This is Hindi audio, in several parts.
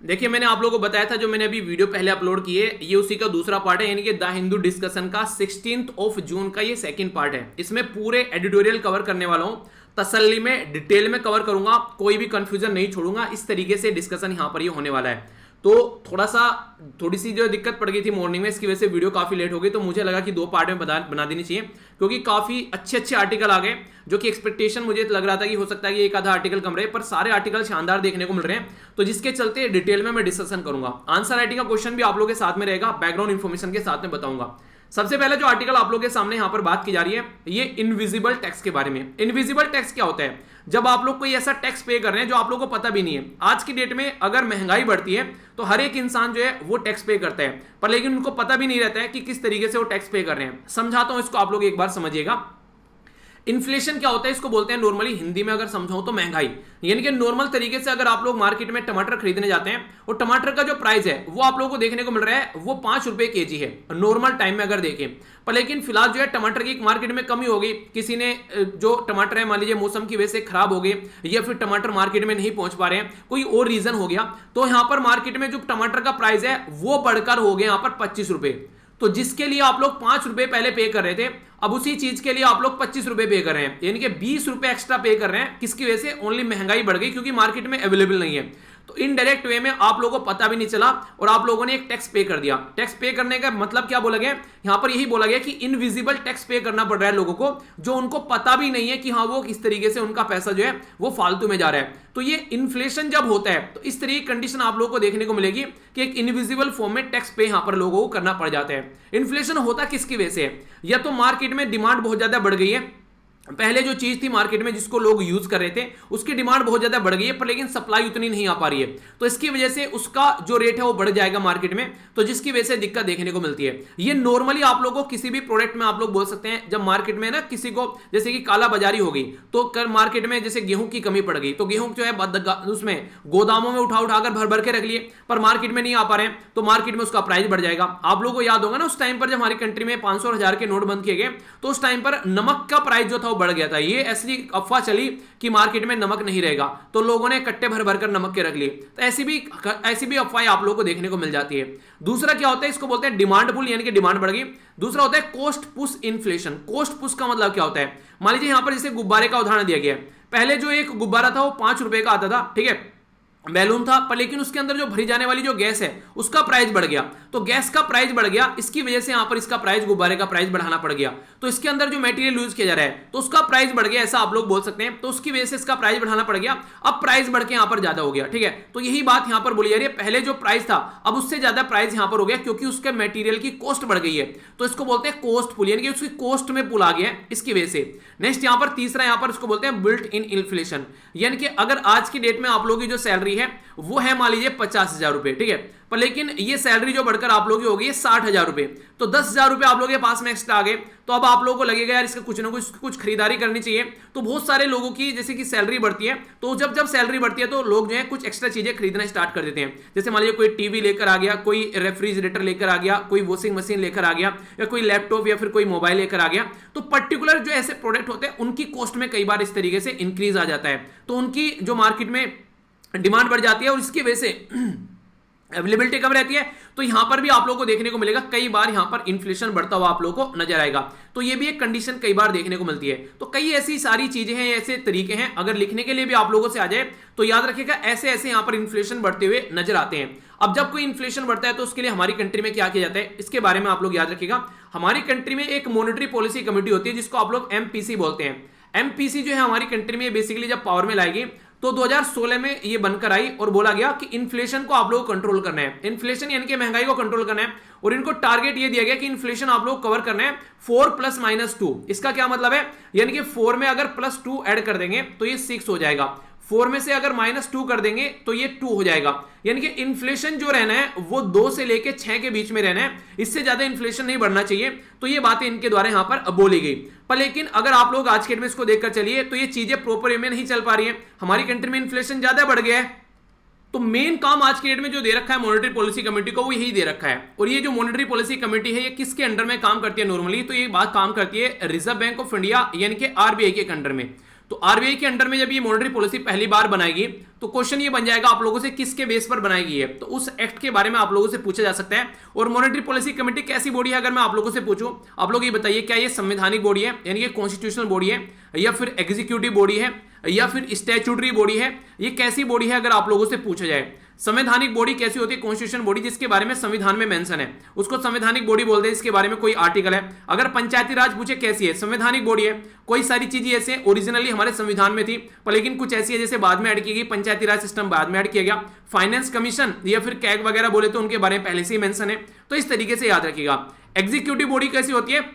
देखिए मैंने आप लोगों को बताया था, जो मैंने अभी वीडियो पहले अपलोड की है ये उसी का दूसरा पार्ट है, यानी कि द हिंदू डिस्कशन का 16 जून का ये सेकंड पार्ट है। इसमें पूरे एडिटोरियल कवर करने वाला हूं, तसल्ली में डिटेल में कवर करूंगा, कोई भी कंफ्यूजन नहीं छोड़ूंगा। इस तरीके से डिस्कशन यहां पर ये होने वाला है। तो थोड़ी सी जो दिक्कत पड़ गई थी मॉर्निंग में, इसकी वजह से वीडियो काफी लेट हो गई, तो मुझे लगा कि दो पार्ट में बना देनी चाहिए, क्योंकि काफी अच्छे अच्छे आर्टिकल आ गए, जो कि एक्सपेक्टेशन मुझे लग रहा था कि हो सकता है कि एक आधा आर्टिकल कम रहे, पर सारे आर्टिकल शानदार देखने को मिल रहे हैं। तो जिसके चलते डिटेल में मैं डिस्कशन करूंगा। आंसर राइटिंग का क्वेश्चन भी आप लोगों के साथ में रहेगा, बैकग्राउंड इन्फॉर्मेशन के साथ में बताऊंगा। सबसे पहले जो आर्टिकल आप लोगों के सामने यहां पर बात की जा रही है, ये इनविजिबल टैक्स के बारे में। इनविजिबल टैक्स क्या होता है? जब आप लोग कोई ऐसा टैक्स पे कर रहे हैं जो आप लोग को पता भी नहीं है। आज की डेट में अगर महंगाई बढ़ती है तो हर एक इंसान जो है वो टैक्स पे करता है, पर लेकिन उनको पता भी नहीं रहता है कि किस तरीके से वो टैक्स पे कर रहे हैं। समझाता हूं इसको, आप लोग एक बार समझिएगा। इन्फ्लेशन क्या होता है इसको बोलते हैं नॉर्मली हिंदी में अगर समझाऊं तो महंगाई। यानी कि नॉर्मल तरीके से अगर आप लोग मार्केट में टमाटर खरीदने जाते हैं और टमाटर का जो प्राइस है वो आप लोगों को देखने को मिल रहा है वो 5 रुपए केजी है नॉर्मल टाइम में अगर देखें। पर लेकिन फिलहाल जो है टमाटर की मार्केट में कमी हो गई, किसी ने जो टमाटर है मान लीजिए मौसम की वजह से खराब हो गए, या फिर टमाटर मार्केट में नहीं पहुंच पा रहे हैं, कोई और रीजन हो गया, तो यहां पर मार्केट में जो टमाटर का प्राइस है वो बढ़कर हो गया यहां पर 25 रुपए। तो जिसके लिए आप लोग 5 रुपए पहले पे कर रहे थे, अब उसी चीज के लिए आप लोग 25 रुपए पे कर रहे हैं, यानी कि 20 रुपए एक्स्ट्रा पे कर रहे हैं। किसकी वजह से? ओनली महंगाई बढ़ गई, क्योंकि मार्केट में अवेलेबल नहीं है। तो इनडायरेक्ट वे में आप लोगों को पता भी नहीं चला और आप लोगों ने एक टैक्स पे कर दिया। टैक्स पे करने का मतलब क्या बोला गया यहां पर? यही बोला गया कि इनविजिबल टैक्स पे करना पड़ रहा है लोगों को, जो उनको पता भी नहीं है कि हाँ वो किस तरीके से उनका पैसा जो है वो फालतू में जा रहा है। तो ये इन्फ्लेशन जब होता है तो इस तरह की कंडीशन आप लोगों को देखने को मिलेगी कि एक इनविजिबल फॉर्म में टैक्स पे यहां पर लोगों को करना पड़ जाता है। इन्फ्लेशन होता किसकी वजह से है? या तो मार्केट में डिमांड बहुत ज्यादा बढ़ गई है, पहले जो चीज थी मार्केट में जिसको लोग यूज कर रहे थे उसकी डिमांड बहुत ज्यादा बढ़ गई है, पर लेकिन सप्लाई उतनी नहीं आ पा रही है, तो इसकी वजह से उसका जो रेट है वो बढ़ जाएगा मार्केट में, तो जिसकी वजह से दिक्कत देखने को मिलती है। ये नॉर्मली आप लोगों को किसी भी प्रोडक्ट में आप लोग बोल सकते हैं, जब मार्केट में ना किसी को जैसे कि काला बाजारी हो गई, तो कर मार्केट में जैसे गेहूं की कमी पड़ गई, तो गेहूं जो है उसमें गोदामों में उठा उठाकर भर भर के रख लिए, पर मार्केट में नहीं आ पा रहे हैं, तो मार्केट में उसका प्राइस बढ़ जाएगा। आप लोगों को याद होगा ना उस टाइम पर जब हमारी कंट्री में 500 और 1000 के नोट बंद किए गए, तो उस टाइम पर नमक का प्राइस जो था वो बढ़ गया था। ये ऐसी अफवाह चली कि मार्केट में नमक नहीं रहेगा, तो लोगों ने कट्टे भर भर कर नमक के रख लिए। तो ऐसी भी अफवाहें आप लोगों को देखने को मिल जाती है। दूसरा क्या होता है, इसको बोलते हैं डिमांड पुल, यानी कि डिमांड बढ़ गई। दूसरा होता है cost push inflation. Cost push का मतलब क्या होता है? मान लीजिए यहां पर जैसे गुब्बारे का उदाहरण दिया गया है, पहले जो एक गुब्बारा था वो 5 रुपए का आता था, ठीक है, बैलून था, पर लेकिन उसके अंदर जो भरी जाने वाली जो गैस है उसका प्राइस बढ़ गया, तो गैस का प्राइस बढ़ गया, इसकी वजह से यहां पर इसका प्राइस गुब्बारे का प्राइस बढ़ाना पड़ गया। तो इसके अंदर जो मटेरियल यूज किया जा रहा है तो उसका प्राइस बढ़ गया, ऐसा आप लोग बोल सकते हैं, तो उसकी वजह से इसका प्राइस बढ़ाना पड़ गया। अब प्राइस बढ़ के यहां पर ज्यादा हो गया, ठीक है, तो यही बात यहां पर बोली जा रही है, पहले जो प्राइस था अब उससे ज्यादा प्राइस यहां पर हो गया, क्योंकि उसके मटेरियल की कॉस्ट बढ़ गई है, तो इसको बोलते हैं कॉस्ट पुल, यानी कि उसकी कॉस्ट में पुल आ गया इसकी वजह से। नेक्स्ट यहां पर तीसरा यहां पर इसको बोलते हैं बिल्ट इन इन्फ्लेशन, यानी कि अगर आज की डेट में आप लोगों की जो सैलरी है वो है मान लीजिए 50,000 रुपए, ठीक है, पर लेकिन ये सैलरी जो बढ़कर आप लोगों की होगी 60,000 रुपए, तो 10,000 रुपए आप लोगों के पास में एक्स्ट्रा आ गए, तो अब आप लोगों को लगेगा यार इसका कुछ ना कुछ खरीदारी करनी चाहिए। तो बहुत सारे लोगों की जैसे कि सैलरी बढ़ती है, तो जब सैलरी बढ़ती है तो लोग जो है कुछ एक्स्ट्रा चीजें खरीदना स्टार्ट कर देते हैं। जैसे मान लीजिए कोई टीवी लेकर आ गया, कोई रेफ्रिजरेटर लेकर आ गया, कोई वॉशिंग मशीन लेकर आ गया, या कोई लैपटॉप या फिर कोई मोबाइल लेकर आ गया, तो पर्टिकुलर जो ऐसे प्रोडक्ट होते हैं उनकी कॉस्ट में कई बार इस तरीके से इंक्रीज आ जाता है, तो उनकी जो मार्केट में डिमांड बढ़ जाती है और इसकी वजह से अवेलेबिलिटी कम रहती है। तो यहां पर भी आप लोगों को देखने को मिलेगा कई बार यहां पर इन्फ्लेशन बढ़ता हुआ आप लोगों को नजर आएगा, तो ये भी एक कंडीशन कई बार देखने को मिलती है। तो कई ऐसी सारी चीजें हैं, ऐसे तरीके हैं, अगर लिखने के लिए भी आप लोगों से आ जाए तो याद रखिएगा ऐसे ऐसे यहां पर इन्फ्लेशन बढ़ते हुए नजर आते हैं। अब जब कोई इन्फ्लेशन बढ़ता है तो उसके लिए हमारी कंट्री में क्या किया जाता है इसके बारे में आप लोग याद रखिएगा। हमारी कंट्री में एक मॉनेटरी पॉलिसी कमेटी होती है जिसको आप लोग एमपीसी बोलते हैं। एमपीसी जो है हमारी कंट्री में बेसिकली जब पावर में लाएगी तो 2016 में ये बनकर आई और बोला गया कि इन्फ्लेशन को आप लोग कंट्रोल करना है, इन्फ्लेशन यानी कि महंगाई को कंट्रोल करना है, और इनको टारगेट ये दिया गया कि इन्फ्लेशन आप लोग कवर करना है 4 + -2। इसका क्या मतलब है? यानी कि 4 में अगर +2 ऐड कर देंगे तो ये 6 हो जाएगा, 4 में से अगर -2 कर देंगे तो ये 2 हो जाएगा। यानी कि इन्फ्लेशन जो रहना है वो 2 से लेके 6 के बीच में रहना है, इससे ज्यादा इन्फ्लेशन नहीं बढ़ना चाहिए। तो ये बातें इनके द्वारा यहां पर बोली गई। पर लेकिन अगर आप लोग आज के डेट में इसको देखकर चलिए तो ये चीजें प्रॉपर वे में नहीं चल पा रही है, हमारी कंट्री में इन्फ्लेशन ज्यादा बढ़ गया है। तो मेन काम आज की डेट में जो दे रखा है मॉनेटरी पॉलिसी कमेटी को वो यही दे रखा है। और ये जो मॉनेटरी पॉलिसी कमेटी है ये किसके अंडर में काम करती है नॉर्मली? तो ये बात काम करती है रिजर्व बैंक ऑफ इंडिया यानी कि आरबीआई के अंडर में। तो आरबीआई के अंडर में जब ये मॉनेटरी पॉलिसी पहली बार बनाएगी तो क्वेश्चन ये बन जाएगा आप लोगों से किसके बेस पर बनाई गई है, तो उस एक्ट के बारे में आप लोगों से पूछा जा सकता है। और मॉनेटरी पॉलिसी कमेटी कैसी बॉडी है, अगर मैं आप लोगों से पूछूं, आप लोग ये बताइए क्या ये संवैधानिक बॉडी है यानी कि कॉन्स्टिट्यूशनल बॉडी है, या फिर एग्जीक्यूटिव बॉडी है, या फिर स्टैट्यूटरी बॉडी है, ये कैसी बॉडी है अगर आप लोगों से पूछा जाए। संवैधानिक बॉडी कैसी होती है, कॉन्स्टिट्यूशन बॉडी जिसके बारे में संविधान में मेंशन है उसको संवैधानिक बॉडी बोलते हैं, इसके बारे में कोई आर्टिकल है। अगर पंचायती राज पूछे कैसी है, संवैधानिक बॉडी है, कोई सारी चीजें ऐसे ओरिजिनली हमारे संविधान में थी पर लेकिन कुछ ऐसी है जैसे बाद में ऐड की गई, पंचायती राज सिस्टम बाद में ऐड किया गया। फाइनेंस कमीशन या फिर कैग वगैरह बोले तो उनके बारे में पहले से ही मेंशन है, तो इस तरीके से याद रखिएगा। एग्जीक्यूटिव बॉडी कैसी होती है,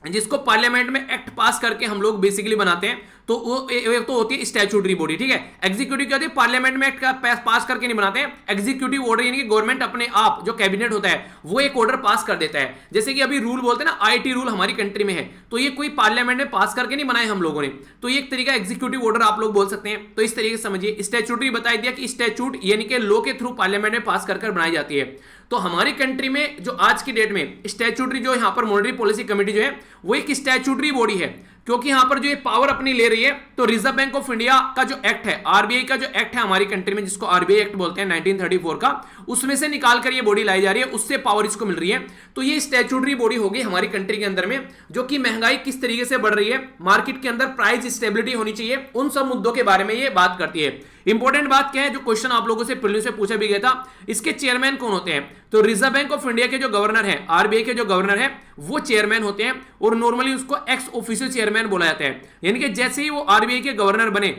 जिसको पार्लियामेंट में एक्ट पास करके हम लोग बेसिकली बनाते हैं, तो वो तो होती है स्टैट्यूटरी बॉडी, ठीक है। एग्जीक्यूटिव क्या होती है, पार्लियामेंट में एक्ट पास करके नहीं बनाते हैं, एग्जीक्यूटिव ऑर्डर यानी कि गवर्नमेंट अपने आप जो कैबिनेट होता है वो एक ऑर्डर पास कर देता है। जैसे कि अभी रूल बोलते हैं ना, आईटी रूल हमारी कंट्री में है, तो ये कोई पार्लियामेंट में पास करके नहीं बनाए हम लोगों ने, तो ये एक तरीका एग्जीक्यूटिव ऑर्डर आप लोग बोल सकते हैं। तो इस तरीके से समझिए। स्टैट्यूटरी बता दिया कि स्टैट्यूट यानी कि लॉ के थ्रू पार्लियामेंट में पास कर बनाई जाती है। तो हमारी कंट्री में जो आज की डेट में स्टैट्यूटरी जो यहां पर मॉनेटरी पॉलिसी कमेटी जो है वो एक स्टैट्यूटरी बॉडी है, क्योंकि यहां पर जो ये पावर अपनी ले रही है, तो रिजर्व बैंक ऑफ इंडिया का जो एक्ट है, आरबीआई का जो एक्ट है हमारी कंट्री में जिसको आरबीआई एक्ट बोलते हैं 1934 का, उसमें से निकाल कर ये बॉडी लाई जा रही है, उससे पावर इसको मिल रही है। तो ये स्टैट्यूटरी बॉडी होगी हमारी कंट्री के अंदर में, जो कि महंगाई किस तरीके से बढ़ रही है, मार्केट के अंदर प्राइस स्टेबिलिटी होनी चाहिए, उन सब मुद्दों के बारे में ये बात करती है। इंपॉर्टेंट बात क्या है, जो क्वेश्चन आप लोगों से प्रीलिम्स से पूछा भी गया था, इसके चेयरमैन कौन होते हैं, तो रिजर्व बैंक ऑफ इंडिया के जो गवर्नर है, आरबीआई के जो गवर्नर है वो चेयरमैन होते हैं, और नॉर्मली उसको एक्स ऑफिशियल चेयरमैन बोला जाता है। यानी कि जैसे ही वो आरबीआई के गवर्नर बने,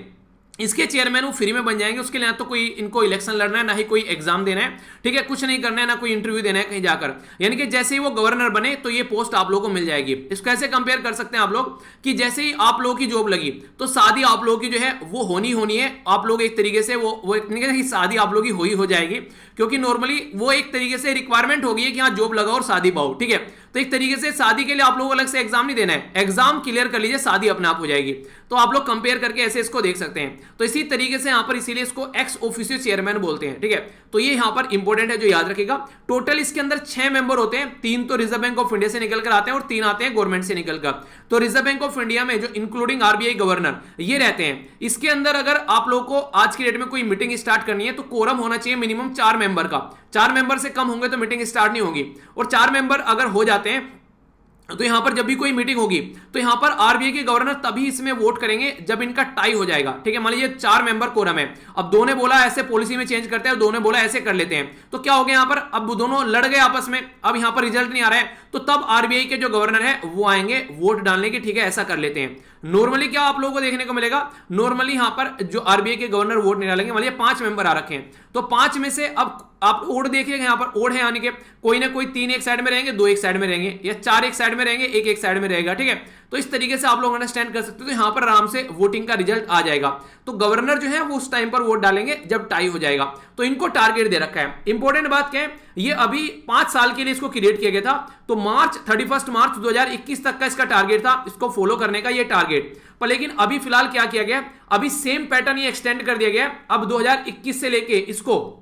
इसके चेयरमैन वो फ्री में बन जाएंगे, उसके लिए ना तो कोई इनको इलेक्शन लड़ना है, ना ही कोई एग्जाम देना है, ठीक है, कुछ नहीं करना है, ना कोई इंटरव्यू देना है कहीं जाकर। यानी कि जैसे ही वो गवर्नर बने तो ये पोस्ट आप लोगों को मिल जाएगी। इसको ऐसे कंपेयर कर सकते हैं आप लोग कि जैसे ही आप लोगों की जॉब लगी तो शादी आप लोगों की जो है वो होनी है, आप लोग एक तरीके से वो एक तरीके से शादी आप लोगों की हो जाएगी, क्योंकि नॉर्मली वो एक तरीके से रिक्वायरमेंट होगी है कि हाँ जॉब लगाओ और शादी पाओ, ठीक है। तो एक तरीके से शादी के लिए आप लोगों को अलग से एग्जाम नहीं देना है, एग्जाम क्लियर कर लीजिए, शादी अपने आप हो जाएगी। तो आप लोग कंपेयर करके ऐसे इसको देख सकते हैं। तो इसी तरीके से यहां पर इसीलिए इसको एक्स ऑफिशियल चेयरमैन बोलते हैं, ठीक है। तो ये यहां पर इंपॉर्टेंट है जो याद रखेगा। टोटल इसके अंदर 6 मेंबर होते हैं, 3 तो रिजर्व बैंक ऑफ इंडिया से निकलकर आते हैं और 3 आते हैं गवर्नमेंट से निकलकर। तो रिजर्व बैंक ऑफ इंडिया में जो इंक्लूडिंग आरबीआई गवर्नर ये रहते हैं। इसके अंदर अगर आप लोगों को आज की डेट में कोई मीटिंग स्टार्ट करनी है तो कोरम होना चाहिए मिनिमम 4 मेंबर का, 4 मेंबर से कम होंगे तो मीटिंग स्टार्ट नहीं होगी, और 4 मेंबर अगर हो जाते हैं तो यहां पर जब भी कोई मीटिंग होगी तो यहां पर आरबीआई के गवर्नर तभी इसमें वोट करेंगे जब इनका टाई हो जाएगा, ठीक है। मान लीजिए 4 मेंबर कोरम है, अब 2 ने बोला ऐसे पॉलिसी में चेंज करते हैं और 2 ने बोला ऐसे कर लेते हैं, तो क्या हो गया यहां पर, अब दोनों लड़ गए आपस में, अब यहां पर रिजल्ट नहीं आ रहा है, तो तब आरबीआई के जो गवर्नर है वो आएंगे वोट डालने की, ठीक है, ऐसा कर लेते हैं। नॉर्मली क्या आप लोगों को देखने को मिलेगा, नॉर्मली यहां पर जो आरबीआई के गवर्नर वोट नहीं डालेंगे, मान लीजिए 5 मेंबर आ रखे हैं, तो 5 में से अब आप ओड देखिएगा, यहां पर ओड है यानी कि कोई ना कोई 3 एक साइड में रहेंगे, 2 एक साइड में रहेंगे, या 4 एक साइड में रहेंगे, 1 एक साइड में रहेगा, ठीक है। तो इस तरीके से आप लोग अंडरस्टैंड कर सकते हो, तो यहां पर आराम से वोटिंग का रिजल्ट आ जाएगा। तो गवर्नर जो है वो उस टाइम पर वोट डालेंगे जब टाई हो जाएगा, तो इनको टारगेट दे रखा है। इंपॉर्टेंट बात क्या है, ये अभी 5 साल के लिए इसको क्रिएट किया गया था, तो 31 मार्च 2021 तक का इसका टारगेट था, इसको फॉलो करने का ये टारगेट। पर लेकिन अभी फिलहाल क्या किया गया, अभी सेम पैटर्न ये एक्सटेंड कर दिया गया, अब 2021 से लेके इसको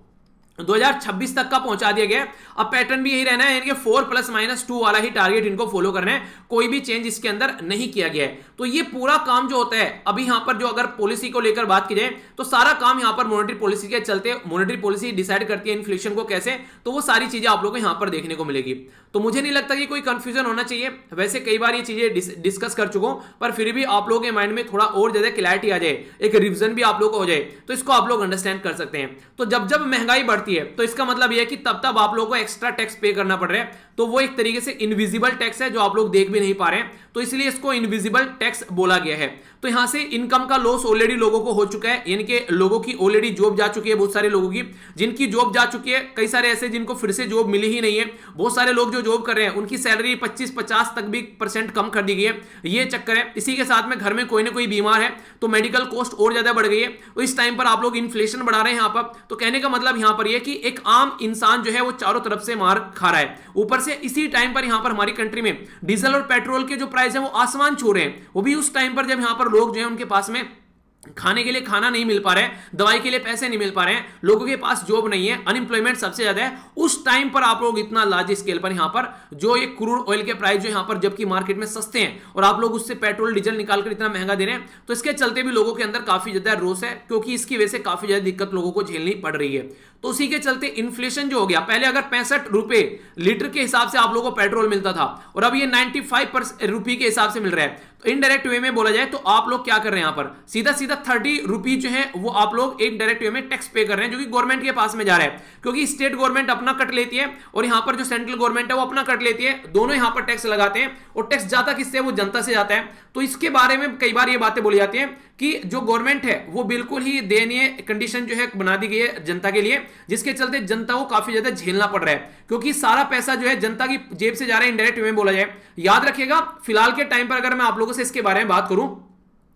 2026 तक का पहुंचा दिया गया। अब पैटर्न भी यही रहना है, यानी कि 4+-2 वाला ही टारगेट इनको फॉलो करना है, कोई भी चेंज इसके अंदर नहीं किया गया है। तो ये पूरा काम जो होता है अभी यहां पर जो अगर पॉलिसी को लेकर बात की जाए तो सारा काम यहां पर मॉनेटरी पॉलिसी के चलते, मॉनेटरी पॉलिसी डिसाइड करती है इन्फ्लेशन को कैसे, तो वो सारी चीजें आप लोगों को यहां पर देखने को मिलेगी। तो मुझे नहीं लगता कि कोई कंफ्यूजन होना चाहिए, वैसे कई बार ये चीजें डिस्कस कर चुका हूं, पर फिर भी आप लोगों के माइंड में थोड़ा और ज्यादा क्लैरिटी आ जाए, एक रिविजन भी आप लोगों को हो जाए, तो इसको आप लोग अंडरस्टैंड कर सकते हैं। तो जब जब महंगाई बढ़ती है तो इसका मतलब यह है कि तब तब आप लोगों को एक्स्ट्रा टैक्स पे करना पड़ रहा है, तो वो एक तरीके से इनविजिबल टैक्स है जो आप लोग देख भी नहीं पा रहे हैं, तो इसलिए इसको इनविजिबल टैक्स बोला गया है। तो यहां से इनकम का लॉस ऑलरेडी लोगों को हो चुका है, यानी कि लोगों की ऑलरेडी जॉब जा चुकी है, बहुत सारे लोगों की जिनकी जॉब जा चुकी है, कई सारे ऐसे जिनको फिर से जॉब मिली ही नहीं है, बहुत सारे लोग जो जॉब कर रहे हैं उनकी सैलरी 25-50 तक भी % कम कर दी गई है, ये चक्कर है। इसी के साथ में घर में कोई ना कोई बीमार है तो मेडिकल कॉस्ट और ज्यादा बढ़ गई है, तो इस टाइम पर आप लोग इन्फ्लेशन बढ़ा रहे हैं यहां पर। तो कहने का मतलब यहां पर यह कि एक आम इंसान जो है वो चारों तरफ से मार खा रहा है, ऊपर से इसी टाइम पर यहां पर हमारी कंट्री में डीजल और पेट्रोल के जो प्राइस है वो आसमान छू रहे हैं, वो भी उस टाइम पर जब यहां पर लोग जो है उनके पास में खाने के लिए खाना नहीं मिल पा रहा है, दवाई के लिए पैसे नहीं मिल पा रहे हैं, लोगों के पास जॉब नहीं है, अनएम्प्लॉयमेंट सबसे ज्यादा है, उस टाइम पर आप लोग इतना लार्ज स्केल पर यहां पर जो ये क्रूड ऑयल के प्राइस जो यहां पर जबकि मार्केट में सस्ते हैं और आप लोग उससे पेट्रोल डीजल निकालकर इतना महंगा दे रहे हैं, तो इसके चलते भी लोगों के अंदर काफी ज्यादा रोष है, क्योंकि इसकी वजह से काफी ज्यादा दिक्कत लोगों को झेलनी पड़ रही है। तो उसी के चलते इन्फ्लेशन जो हो गया, पहले अगर 65 रुपए लीटर के हिसाब से आप लोगों को पेट्रोल मिलता था और अब ये 95 रुपए के हिसाब से मिल रहा है, तो इनडायरेक्ट वे में बोला जाए तो आप लोग क्या कर रहे हैं, यहां पर सीधा सीधा 30 रुपीज जो है वो आप लोग एक डायरेक्ट वे में टैक्स पे कर रहे हैं, जो कि गवर्नमेंट के पास में जा रहा है, क्योंकि स्टेट गवर्नमेंट अपना कट लेती है और यहां पर जो सेंट्रल गवर्नमेंट है वो अपना कट लेती है, दोनों यहां पर टैक्स लगाते हैं और टैक्स जाता किससे, वो जनता से जाता है। तो इसके बारे में कई बार ये बातें बोली जाती हैं कि जो गवर्नमेंट है वो बिल्कुल ही दयनीय कंडीशन जो है बना दी गई है जनता के लिए, जिसके चलते जनता को काफी ज्यादा झेलना पड़ रहा है, क्योंकि सारा पैसा जो है जनता की जेब से जा रहा है, इनडायरेक्ट वे में बोला जाए। याद रखिएगा, फिलहाल के टाइम पर अगर मैं आप लोगों से इसके बारे में बात करूं,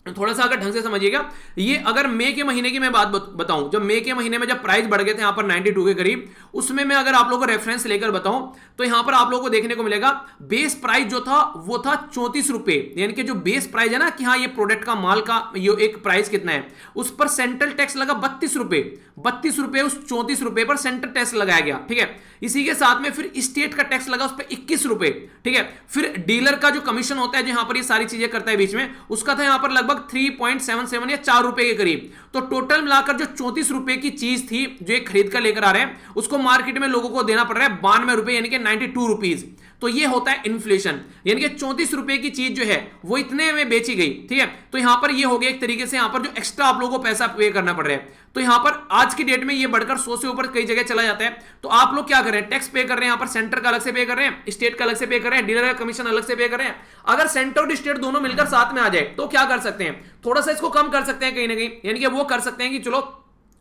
थोड़ा सा अगर ढंग से समझिएगा, ये अगर मई के महीने की मैं बात बताऊं, जब मई के महीने में जब प्राइस बढ़ गए थे यहां पर 92 के करीब, उसमें मैं अगर आप लोगों को रेफरेंस लेकर बताऊं तो यहां पर आप लोगों को देखने को मिलेगा बेस प्राइस जो था वो था 34 रुपए, यानी कि जो बेस प्राइस है ना कि हाँ ये प्रोडक्ट का माल का ये एक प्राइस कितना है, उस पर सेंट्रल टैक्स लगा 32 रुपए, 32 रुपए उस 34 रुपए पर सेंट्रल टैक्स लगाया गया, ठीक है। इसी के साथ में फिर स्टेट का टैक्स लगा उस पर 21 रुपए, ठीक है। फिर डीलर का जो कमीशन होता है जो यहां पर ये सारी चीजें करता है बीच में, उसका था यहां पर लगभग 3.77 या 4 रुपए के करीब। तो टोटल मिलाकर जो 34 रुपए की चीज थी जो एक खरीद कर लेकर आ रहे हैं, उसको मार्केट में लोगों को देना पड़ रहा है 92 रुपए, यानी कि 92 रुपीज। तो ये होता है इन्फ्लेशन, यानी कि 34 रुपए की चीज जो है वो इतने में बेची गई, ठीक है। तो यहां पर ये हो गया एक तरीके से यहां पर जो एक्स्ट्रा आप लोगों को पैसा पे करना पड़ रहा है, तो यहां पर आज की डेट में ये बढ़कर 100 से ऊपर कई जगह चला जाता है। तो आप लोग क्या कर रहे हैं, टैक्स पे कर रहे हैं, यहां पर सेंटर का अलग से पे कर रहे हैं, स्टेट का अलग से पे कर रहे हैं, डीलर का कमीशन अलग से पे कर रहे हैं। अगर सेंटर और स्टेट दोनों मिलकर साथ में आ जाए तो क्या कर सकते हैं, थोड़ा सा इसको कम कर सकते हैं कहीं ना कहीं, यानी कि वो कर सकते हैं कि चलो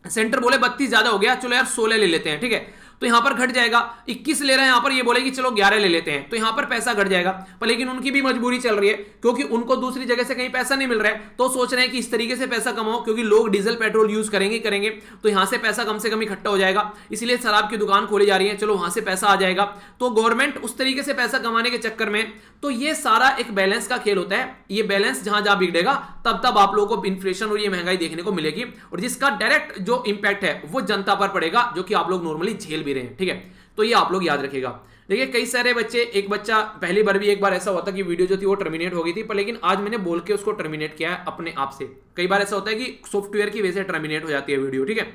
सेंटर बोले 32 ज्यादा हो गया, चलो यार 16 ले लेते हैं, ठीक है, तो यहां पर घट जाएगा। 21 ले रहे हैं, यहां पर ये बोले कि चलो 11 ले लेते हैं, तो यहां पर पैसा घट जाएगा। पर लेकिन उनकी भी मजबूरी चल रही है, क्योंकि उनको दूसरी जगह से कहीं पैसा नहीं मिल रहा है, तो सोच रहे हैं कि इस तरीके से पैसा कमाओ, क्योंकि लोग डीजल पेट्रोल यूज करेंगे तो यहां से पैसा कम से कम इकट्ठा हो जाएगा, इसलिए शराब की दुकान खोली जा रही है, चलो वहां से पैसा आ जाएगा। तो गवर्नमेंट उस तरीके से पैसा कमाने के चक्कर में, तो ये सारा एक बैलेंस का खेल होता है। ये बैलेंस जहां जहां बिगड़ेगा तब तब आप लोगों को इन्फ्लेशन और ये महंगाई देखने को मिलेगी, और जिसका डायरेक्ट जो इंपैक्ट है वो जनता पर पड़ेगा, जो कि आप लोग नॉर्मली झेल भी रहे हैं, ठीक है। तो ये आप लोग याद रखिएगा। देखिए कई सारे बच्चे, एक बच्चा पहली बार भी एक बार ऐसा हुआ था कि वीडियो जो थी वो टर्मिनेट हो गई थी, पर लेकिन आज मैंने बोल के उसको टर्मिनेट किया है अपने आप से। कई बार ऐसा होता है कि सॉफ्टवेयर की वजह से टर्मिनेट हो जाती है वीडियो, ठीक है।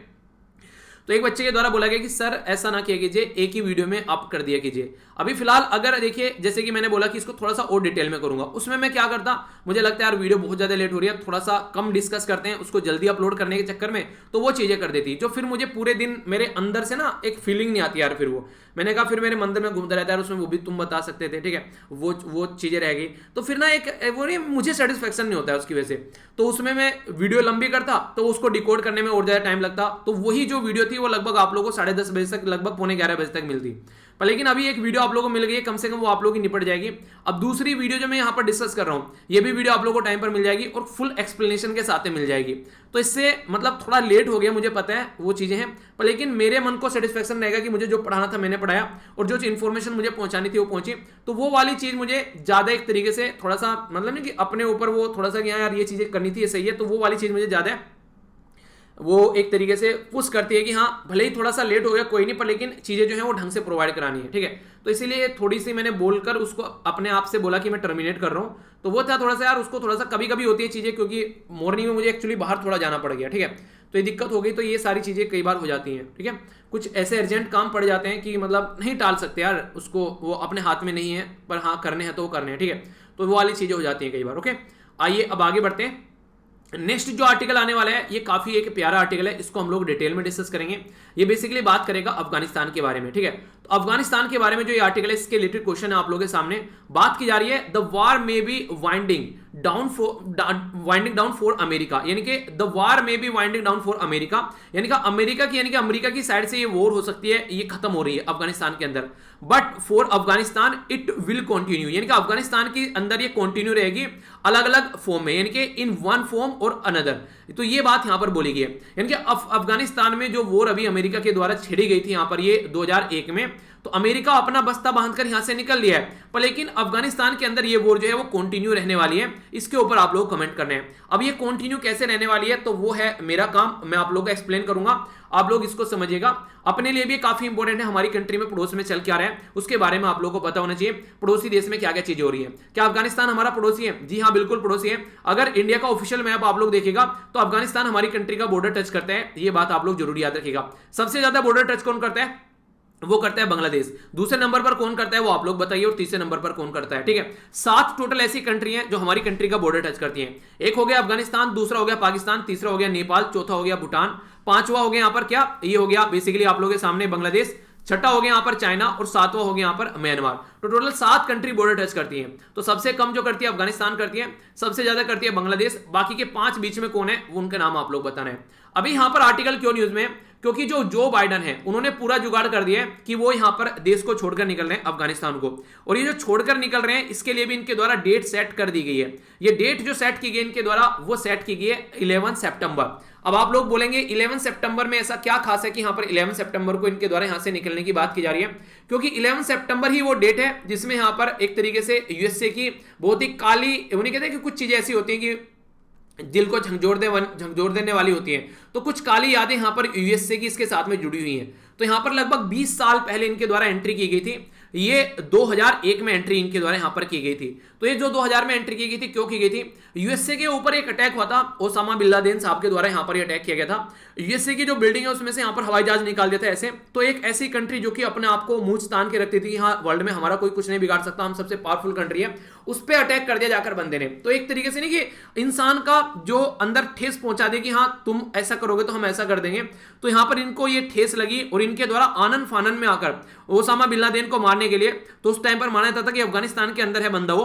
तो एक बच्चे के द्वारा बोला गया कि सर ऐसा ना किया कीजिए, एक ही वीडियो में अप कर दिया कीजिए। अभी फिलहाल अगर देखिए, जैसे कि मैंने बोला कि इसको थोड़ा सा और डिटेल में करूंगा, उसमें मैं क्या करता, मुझे लगता है यार वीडियो बहुत ज्यादा लेट हो रही है, थोड़ा सा कम डिस्कस करते हैं, उसको जल्दी अपलोड करने के चक्कर में तो वो चीजें कर देती, जो फिर मुझे पूरे दिन मेरे अंदर से ना एक फीलिंग नहीं आती यार। फिर वो मैंने कहा फिर मेरे मंदिर में घूमता रहता है, उसमें वो भी तुम बता सकते थे, ठीक है, वो चीजें रह गई, तो फिर ना एक वो नहीं, मुझे सेटिस्फेक्शन नहीं होता है उसकी वजह से। तो उसमें मैं वीडियो लंबी करता तो उसको डिकोड करने में और ज्यादा टाइम लगता, तो वही जो वीडियो थी वो लगभग आप लोगों को 10:30 बजे तक, लगभग 11:45 बजे तक मिलती। पर लेकिन अभी एक वीडियो आप लोगों को मिल गई है, कम से कम वो आप लोगों की निपट जाएगी। अब दूसरी वीडियो जो मैं यहां पर डिस्कस कर रहा हूं, ये भी वीडियो आप लोगों को टाइम पर मिल जाएगी और फुल एक्सप्लेनेशन के साथ मिल जाएगी। तो इससे मतलब थोड़ा लेट हो गया, मुझे पता है वो चीजें हैं, पर लेकिन मेरे मन को सेटिस्फेक्शन रहेगा कि मुझे जो पढ़ाना था मैंने पढ़ाया, और जो इन्फॉर्मेशन मुझे पहुंचानी थी वो पहुंची। तो वो वाली चीज मुझे ज्यादा एक तरीके से थोड़ा सा मतलब नहीं कि अपने ऊपर वो थोड़ा सा कि यार ये चीजें करनी थी, ये सही है, तो वो वाली चीज मुझे ज्यादा वो एक तरीके से पुश करती है कि हाँ भले ही थोड़ा सा लेट हो गया कोई नहीं, पर लेकिन चीजें जो है वो ढंग से प्रोवाइड करानी है, ठीक है। तो इसीलिए थोड़ी सी मैंने बोलकर उसको अपने आप से बोला कि मैं टर्मिनेट कर रहा हूं। तो वो था थोड़ा सा यार, उसको थोड़ा सा कभी कभी होती है चीजें, क्योंकि मॉर्निंग में मुझे एक्चुअली बाहर थोड़ा जाना पड़ गया, ठीक है, तो ये दिक्कत हो गई। तो ये सारी चीजें कई बार हो जाती हैं, ठीक है। कुछ ऐसे अर्जेंट काम पड़ जाते हैं कि मतलब नहीं टाल सकते यार उसको, वो अपने हाथ में नहीं है, पर हाँ करने हैं तो वो करने हैं, ठीक है। तो वो वाली चीजें हो जाती हैं कई बार। ओके, आइए अब आगे बढ़ते हैं। नेक्स्ट जो आर्टिकल आने वाला है ये काफी एक प्यारा आर्टिकल है, इसको हम लोग डिटेल में डिस्कस करेंगे। ये बेसिकली बात करेगा अफगानिस्तान के बारे में, ठीक है। तो अफगानिस्तान के बारे में जो ये आर्टिकल है, इसके रिलेटेड क्वेश्चन है आप लोगों के सामने। बात की जा रही है the war may be winding down for America, यानी कि the war may be winding down for America, यानी कि अमेरिका की साइड से ये वॉर हो सकती है, ये खत्म हो रही है अफगानिस्तान के अंदर। But for Afghanistan it will continue, यानी कि अफगानिस्तान के अंदर ये कंटिन्यू रहेगी अलग अलग फॉर्म में, यानी कि इन वन फॉर्म और अनदर। तो ये बात यहां पर बोली गई है, यानी कि अफगानिस्तान में जो वॉर अभी अमेरिका के द्वारा छेड़ी गई थी यहां पर ये 2001 में, तो अमेरिका अपना बस्ता बांधकर यहां से निकल लिया है, पर लेकिन अफगानिस्तान के अंदर ये वॉर जो है वो कंटिन्यू रहने वाली है। इसके ऊपर आप लोग कमेंट करने हैं। अब ये कंटिन्यू कैसे रहने वाली है तो वो है मेरा काम, मैं आप लोगों को एक्सप्लेन करूंगा, आप लोग इसको समझिएगा। अपने लिए भी काफी इंपॉर्टेंट है, हमारी कंट्री में पड़ोस में चल क्या रहा है उसके बारे में आप लोगों को पता होना चाहिए। पड़ोसी देश में क्या क्या चीजें हो रही है। क्या अफगानिस्तान हमारा पड़ोसी है? जी हाँ, बिल्कुल पड़ोसी है। अगर इंडिया का ऑफिशियल मैप आप लोग देखेगा तो अफगानिस्तान हमारी कंट्री का बॉर्डर टच करता है, ये बात आप लोग जरूर याद रखिएगा। सबसे ज्यादा बॉर्डर टच कौन करता है? वो करता है बांग्लादेश। दूसरे नंबर पर कौन करता है वो आप लोग बताइए, और तीसरे नंबर पर कौन करता है। ठीक है, 7 टोटल ऐसी कंट्री हैं जो हमारी कंट्री का बॉर्डर टच करती हैं। एक हो गया अफगानिस्तान, दूसरा हो गया पाकिस्तान, तीसरा हो गया नेपाल, चौथा हो गया भूटान, पांचवा हो गया यहां पर क्या, ये हो गया बेसिकली आप लोगों के सामने बांग्लादेश, छठा हो गया यहां पर चाइना, और सातवां हो गया यहां पर म्यांमार। तो टोटल 7 कंट्री बॉर्डर टच करती हैं। तो सबसे कम जो करती है अफगानिस्तान करती है, सबसे ज्यादा करती है बांग्लादेश, बाकी के 5 बीच में कौन है वो उनका नाम आप लोग बताना है। अभी यहां पर आर्टिकल क्यों न्यूज में? क्योंकि जो बाइडन है उन्होंने पूरा जुगाड़ कर दिया है कि वो यहां पर देश को छोड़कर निकल रहे हैं अफगानिस्तान को, और ये जो छोड़कर निकल रहे हैं इसके लिए भी इनके द्वारा डेट सेट कर दी गई है। ये डेट जो सेट की गई इनके द्वारा वो सेट की गई है 11 सितंबर। अब आप लोग बोलेंगे 11 सितंबर में ऐसा क्या खास है कि यहां पर 11 सितंबर को इनके द्वारा यहां से निकलने की बात की जा रही है? क्योंकि 11 सितंबर ही वो डेट है जिसमें यहां पर एक तरीके से यूएसए की बहुत ही काली, उन्हें कहते हैं कि कुछ चीजें ऐसी होती हैं कि दिल को झंझोर देने वाली होती है, तो कुछ काली यादें यहां पर यूएसए की इसके साथ में जुड़ी हुई हैं। तो यहां पर लगभग 20 साल पहले इनके द्वारा एंट्री की गई थी। ये 2001 में एंट्री इनके द्वारा यहां पर की गई थी। तो ये जो 2000 में एंट्री की गई थी, क्यों की गई थी? यूएसए के ऊपर एक अटैक हुआ था, ओसामा बिन लादेन साहब के द्वारा यहां पर अटैक किया गया था। यूएसए की जो बिल्डिंग है उसमें से यहां पर हवाई जहाज निकाल दिया था ऐसे। तो एक ऐसी कंट्री जो कि अपने आप को मूंछ तान के रखती थी कि हाँ वर्ल्ड में हमारा कोई कुछ नहीं बिगाड़ सकता, हम सबसे पावरफुल कंट्री है, उस पर अटैक कर दिया जाकर बंदे ने। तो एक तरीके से नहीं कि इंसान का जो अंदर ठेस पहुंचा दे कि हाँ तुम ऐसा करोगे तो हम ऐसा कर देंगे, तो यहां पर इनको ये ठेस लगी और इनके द्वारा आनन फानन में आकर ओसामा बिन लादेन को मारने के लिए, तो उस टाइम पर माना जाता था कि अफगानिस्तान के अंदर है बंदा वो,